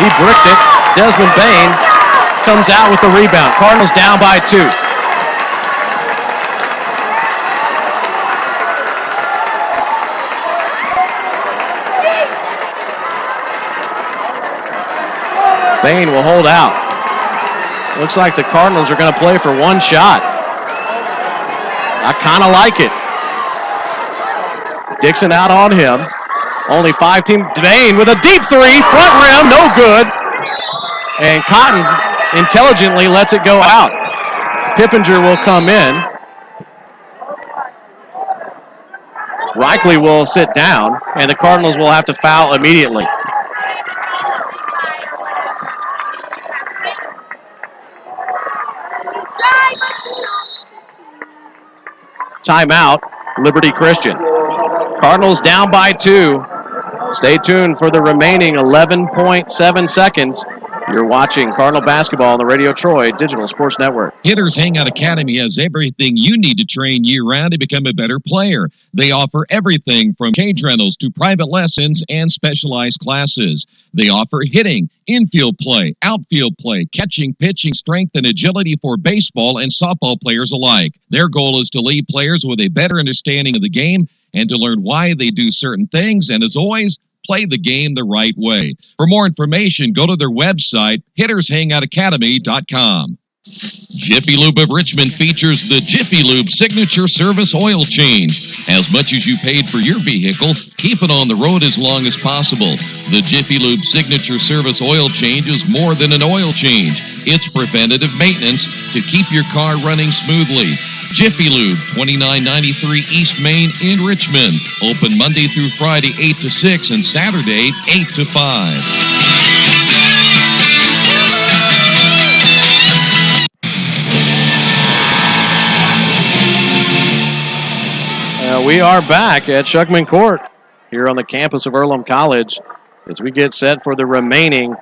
He bricked it. Desmond Bain comes out with the rebound. Cardinals down by 2. Bain will hold out. Looks like the Cardinals are going to play for 1 shot. I kind of like it. Dixon out on him. Only 5 team. Bain with a deep 3. Front rim, no good. And Cotton intelligently lets it go out. Pippinger will come in. Reichley will sit down, and the Cardinals will have to foul immediately. Timeout, Liberty Christian. Cardinals down by 2. Stay tuned for the remaining 11.7 seconds. You're watching Cardinal basketball on the Radio Troy Digital Sports Network. Hitters Hangout Academy has everything you need to train year-round to become a better player. They offer everything from cage rentals to private lessons and specialized classes. They offer hitting, infield play, outfield play, catching, pitching, strength, and agility for baseball and softball players alike. Their goal is to leave players with a better understanding of the game and to learn why they do certain things, and as always, play the game the right way. For more information, go to their website, hittershangoutacademy.com. Jiffy Lube of Richmond features the Jiffy Lube Signature Service Oil Change. As much as you paid for your vehicle, keep it on the road as long as possible. The Jiffy Lube Signature Service Oil Change is more than an oil change. It's preventative maintenance to keep your car running smoothly. Jiffy Lube, 2993 East Main in Richmond. Open Monday through Friday, 8 to 6, and Saturday, 8 to 5. We are back at Shuckman Court here on the campus of Earlham College as we get set for the remaining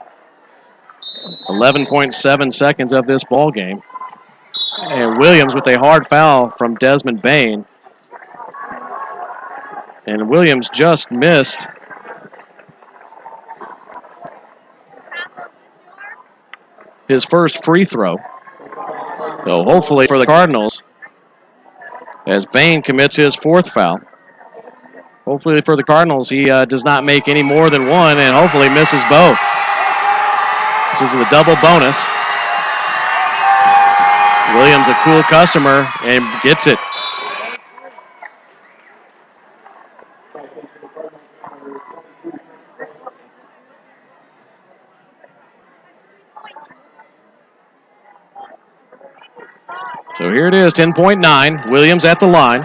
11.7 seconds of this ball game. And Williams with a hard foul from Desmond Bain. And Williams just missed his first free throw. So hopefully for the Cardinals, as Bain commits his fourth foul. Hopefully for the Cardinals, he does not make any more than one and hopefully misses both. This is the double bonus. Williams, a cool customer, and gets it. So here it is, 10.9. Williams at the line.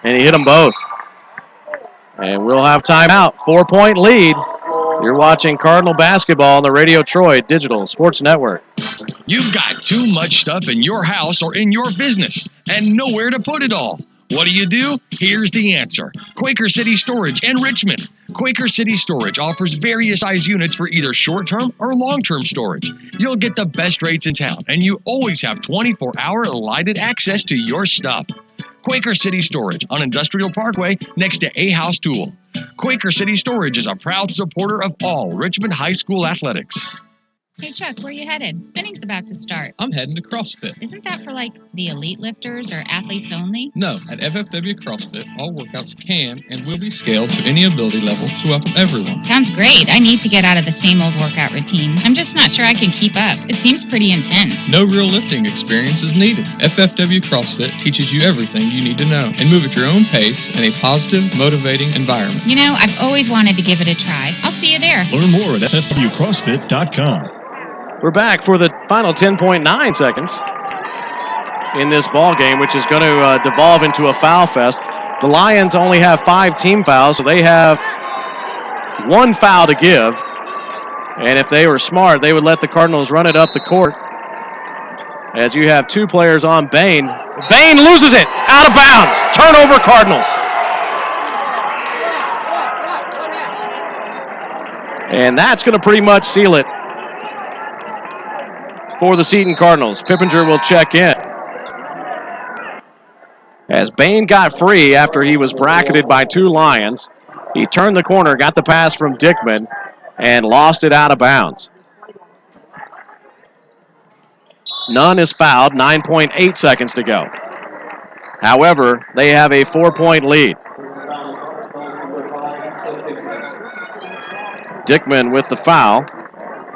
And he hit them both. And we'll have timeout. 4-point lead. You're watching Cardinal basketball on the Radio Troy Digital Sports Network. You've got too much stuff in your house or in your business and nowhere to put it all. What do? Here's the answer. Quaker City Storage in Richmond. Quaker City Storage offers various size units for either short-term or long-term storage. You'll get the best rates in town, and you always have 24-hour lighted access to your stuff. Quaker City Storage on Industrial Parkway next to A House Tool. Quaker City Storage is a proud supporter of all Richmond High School athletics. Hey, Chuck, where you headed? Spinning's about to start. I'm heading to CrossFit. Isn't that for, like, the elite lifters or athletes only? No, at FFW CrossFit, all workouts can and will be scaled to any ability level to help everyone. Sounds great. I need to get out of the same old workout routine. I'm just not sure I can keep up. It seems pretty intense. No real lifting experience is needed. FFW CrossFit teaches you everything you need to know and move at your own pace in a positive, motivating environment. You know, I've always wanted to give it a try. I'll see you there. Learn more at ffwcrossfit.com. We're back for the final 10.9 seconds in this ball game, which is going to devolve into a foul fest. The Lions only have 5 team fouls, so they have 1 foul to give. And if they were smart, they would let the Cardinals run it up the court. As you have 2 players on Bain. Bain loses it out of bounds. Turnover, Cardinals. And that's going to pretty much seal it for the Seton Cardinals. Pippinger will check in. As Bain got free after he was bracketed by 2 Lions, he turned the corner, got the pass from Dickman, and lost it out of bounds. None is fouled, 9.8 seconds to go. However, they have a 4-point lead. Dickman with the foul,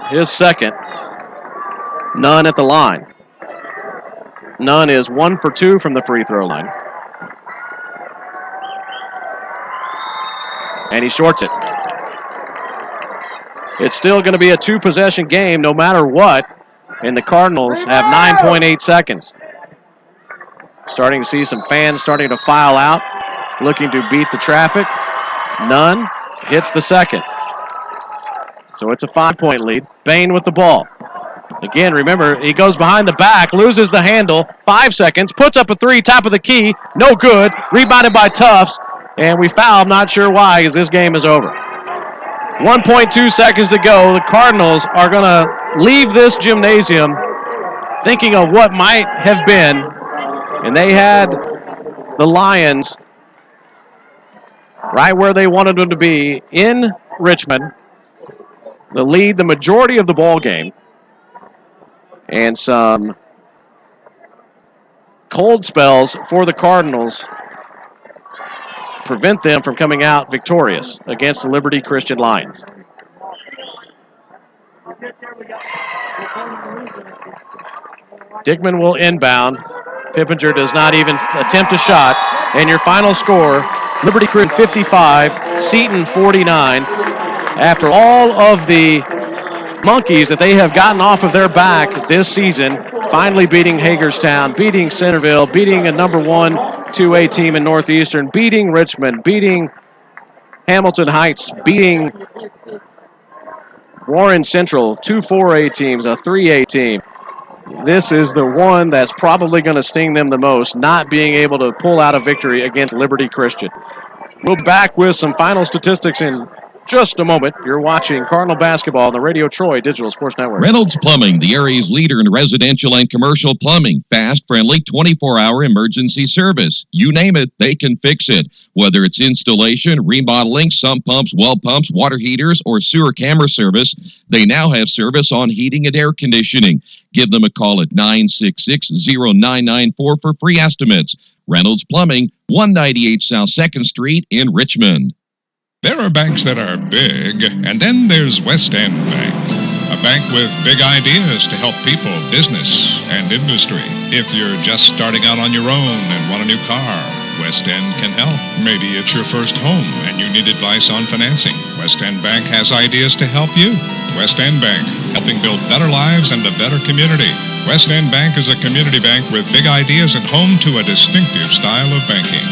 his second. None at the line. None is 1 for 2 from the free throw line. And he shorts it. It's still going to be a 2-possession game no matter what. and the Cardinals have 9.8 seconds. Starting to see some fans starting to file out, looking to beat the traffic. Nunn hits the second. So it's a 5-point lead. Bain with the ball. Again, remember, he goes behind the back, loses the handle, 5 seconds, puts up a three, top of the key, no good, rebounded by Tufts, and we foul, I'm not sure why, because this game is over. 1.2 seconds to go. The Cardinals are going to leave this gymnasium thinking of what might have been, and they had the Lions right where they wanted them to be in Richmond, the lead the majority of the ball game, and some cold spells for the Cardinals prevent them from coming out victorious against the Liberty Christian Lions. Dickman will inbound. Pippinger does not even attempt a shot. And your final score, Liberty Christian 55, Seton 49. After all of the monkeys that they have gotten off of their back this season, finally beating Hagerstown, beating Centerville, beating a number 1 2A team in Northeastern, beating Richmond, beating Hamilton Heights, beating Warren Central, 2 4A teams, a 3A team. This is the one that's probably going to sting them the most, not being able to pull out a victory against Liberty Christian. We'll be back with some final statistics in just a moment. You're watching Cardinal Basketball on the Radio Troy Digital Sports Network. Reynolds Plumbing, the area's leader in residential and commercial plumbing. Fast, friendly, 24-hour emergency service. You name it, they can fix it. Whether it's installation, remodeling, sump pumps, well pumps, water heaters, or sewer camera service, they now have service on heating and air conditioning. Give them a call at 966-0994 for free estimates. Reynolds Plumbing, 198 South 2nd Street in Richmond. There are banks that are big, and then there's West End Bank, a bank with big ideas to help people, business, and industry. If you're just starting out on your own and want a new car, West End can help. Maybe it's your first home and you need advice on financing. West End Bank has ideas to help you. West End Bank, helping build better lives and a better community. West End Bank is a community bank with big ideas and home to a distinctive style of banking.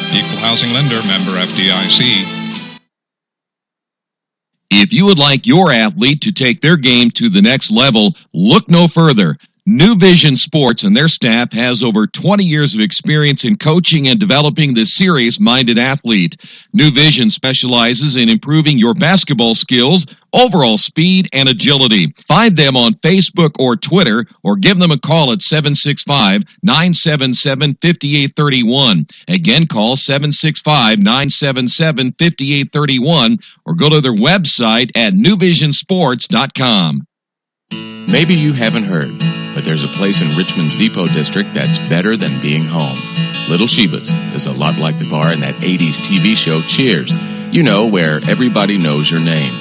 Equal housing lender, member FDIC. If you would like your athlete to take their game to the next level, look no further. New Vision Sports and their staff has over 20 years of experience in coaching and developing the serious-minded athlete. New Vision specializes in improving your basketball skills, overall speed, and agility. Find them on Facebook or Twitter, or give them a call at 765-977-5831. Again, call 765-977-5831, or go to their website at newvisionsports.com. Maybe you haven't heard, but there's a place in Richmond's Depot District that's better than being home. Little Sheba's is a lot like the bar in that 80s TV show Cheers. You know, where everybody knows your name.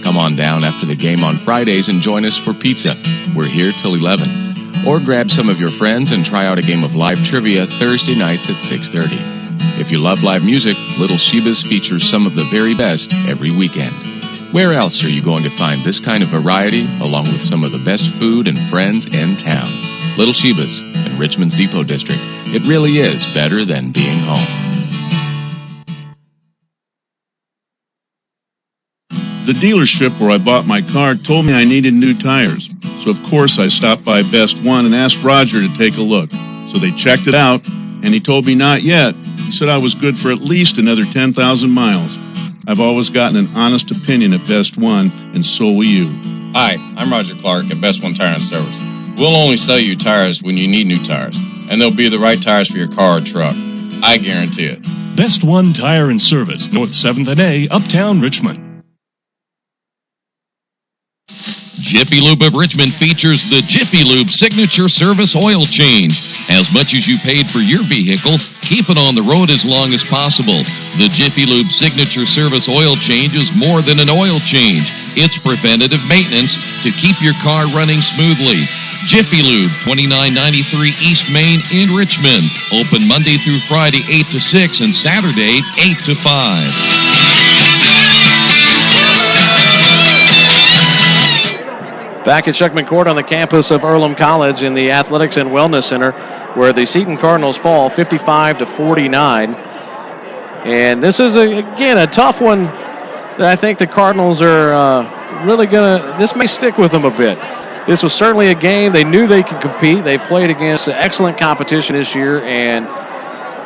Come on down after the game on Fridays and join us for pizza. We're here till 11. Or grab some of your friends and try out a game of live trivia Thursday nights at 6:30. If you love live music, Little Sheba's features some of the very best every weekend. Where else are you going to find this kind of variety, along with some of the best food and friends in town? Little Sheba's in Richmond's Depot District. It really is better than being home. The dealership where I bought my car told me I needed new tires. So of course I stopped by Best One and asked Roger to take a look. So they checked it out, and he told me not yet. He said I was good for at least another 10,000 miles. I've always gotten an honest opinion at Best One, and so will you. Hi, I'm Roger Clark at Best One Tire and Service. We'll only sell you tires when you need new tires, and they'll be the right tires for your car or truck. I guarantee it. Best One Tire and Service, North 7th and A, Uptown Richmond. Jiffy Lube of Richmond features the Jiffy Lube Signature Service Oil Change. As much as you paid for your vehicle, keep it on the road as long as possible. The Jiffy Lube Signature Service Oil Change is more than an oil change. It's preventative maintenance to keep your car running smoothly. Jiffy Lube, 2993 East Main in Richmond. Open Monday through Friday, 8 to 6, and Saturday, 8 to 5. Back at Shuckman Court on the campus of Earlham College in the Athletics and Wellness Center, where the Seton Cardinals fall 55-49. And this is, again, a tough one that I think the Cardinals are really going to, this may stick with them a bit. This was certainly a game they knew they could compete. They've played against excellent competition this year and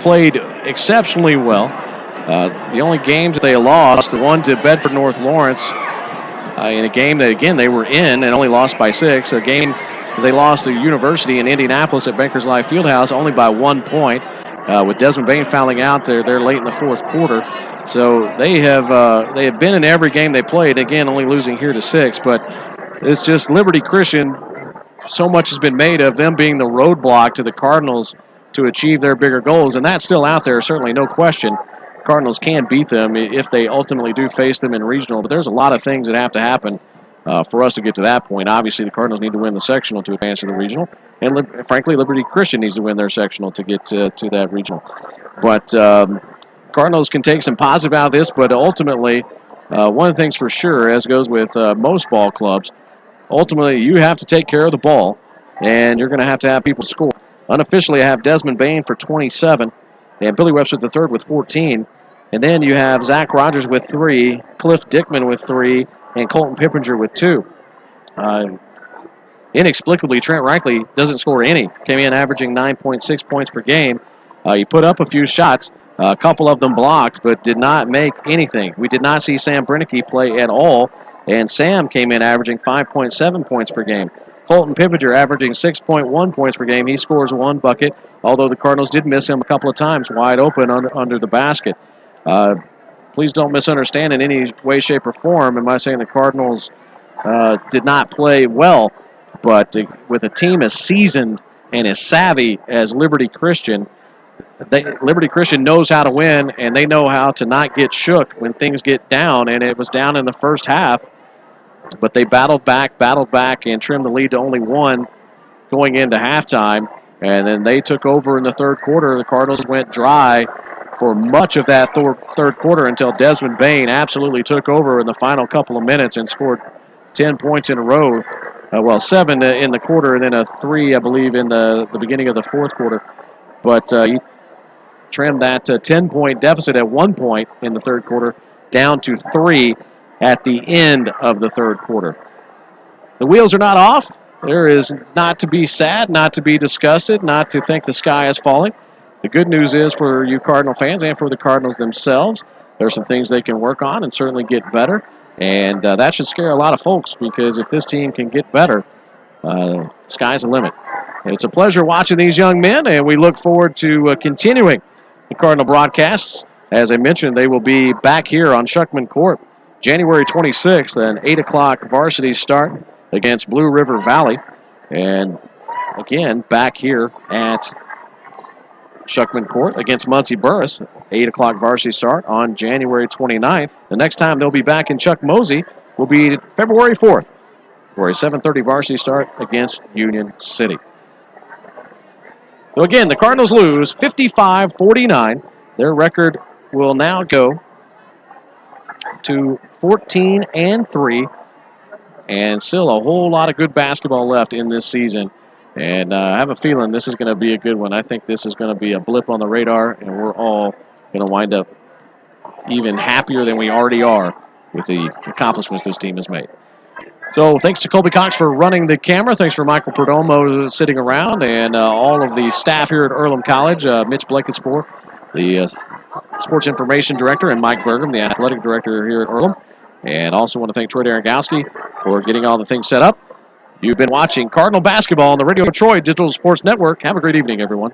played exceptionally well. The only games that they lost, the one to Bedford North Lawrence, in a game that, again, they were in and only lost by 6. A game that they lost to University in Indianapolis at Bankers Life Fieldhouse only by 1 point, with Desmond Bain fouling out there late in the fourth quarter. So they have been in every game they played, again, only losing here to 6. But it's just Liberty Christian, so much has been made of them being the roadblock to the Cardinals to achieve their bigger goals, and that's still out there, certainly no question. Cardinals can beat them if they ultimately do face them in regional, but there's a lot of things that have to happen for us to get to that point. Obviously, the Cardinals need to win the sectional to advance to the regional, and frankly, Liberty Christian needs to win their sectional to get to that regional. But Cardinals can take some positive out of this, but ultimately, one of the things for sure, as goes with most ball clubs, ultimately you have to take care of the ball, and you're going to have people score. Unofficially, I have Desmond Bain for 27, and Billy Webster III with 14. And then you have Zach Rogers with 3, Cliff Dickman with 3, and Colton Pippinger with 2. Inexplicably, Trent Reichley doesn't score any. Came in averaging 9.6 points per game. He put up a few shots, a couple of them blocked, but did not make anything. We did not see Sam Brennicky play at all, and Sam came in averaging 5.7 points per game. Colton Pippinger averaging 6.1 points per game. He scores 1 bucket, although the Cardinals did miss him a couple of times wide open under the basket. Please don't misunderstand in any way, shape, or form. Am I saying the Cardinals did not play well? But with a team as seasoned and as savvy as Liberty Christian, Liberty Christian knows how to win, and they know how to not get shook when things get down. And it was down in the first half, but they battled back, and trimmed the lead to only 1 going into halftime. And then they took over in the third quarter. The Cardinals went dry for much of that third quarter until Desmond Bain absolutely took over in the final couple of minutes and scored 10 points in a row. 7 in the quarter and then a 3, I believe, in the beginning of the fourth quarter. But he trimmed that 10-point deficit at 1 point in the third quarter down to 3 at the end of the third quarter. The wheels are not off. There is not to be sad, not to be disgusted, not to think the sky is falling. The good news is for you Cardinal fans and for the Cardinals themselves, there are some things they can work on and certainly get better. And that should scare a lot of folks, because if this team can get better, sky's the limit. And it's a pleasure watching these young men, and we look forward to continuing the Cardinal broadcasts. As I mentioned, they will be back here on Shuckman Court January 26th, an 8 o'clock varsity start against Blue River Valley. And again, back here at Shuckman Court against Muncie Burris, 8 o'clock varsity start on January 29th. The next time they'll be back in Chuck Mosey will be February 4th for a 7:30 varsity start against Union City. So again, the Cardinals lose 55-49. Their record will now go to 14-3, and still a whole lot of good basketball left in this season. And I have a feeling this is going to be a good one. I think this is going to be a blip on the radar, and we're all going to wind up even happier than we already are with the accomplishments this team has made. So thanks to Colby Cox for running the camera. Thanks for Michael Perdomo sitting around, and all of the staff here at Earlham College, Mitch Blakenspore, the sports information director, and Mike Bergam, the athletic director here at Earlham. And also want to thank Troy Darengowski for getting all the things set up. You've been watching Cardinal basketball on the Radio Troy Digital Sports Network. Have a great evening, everyone.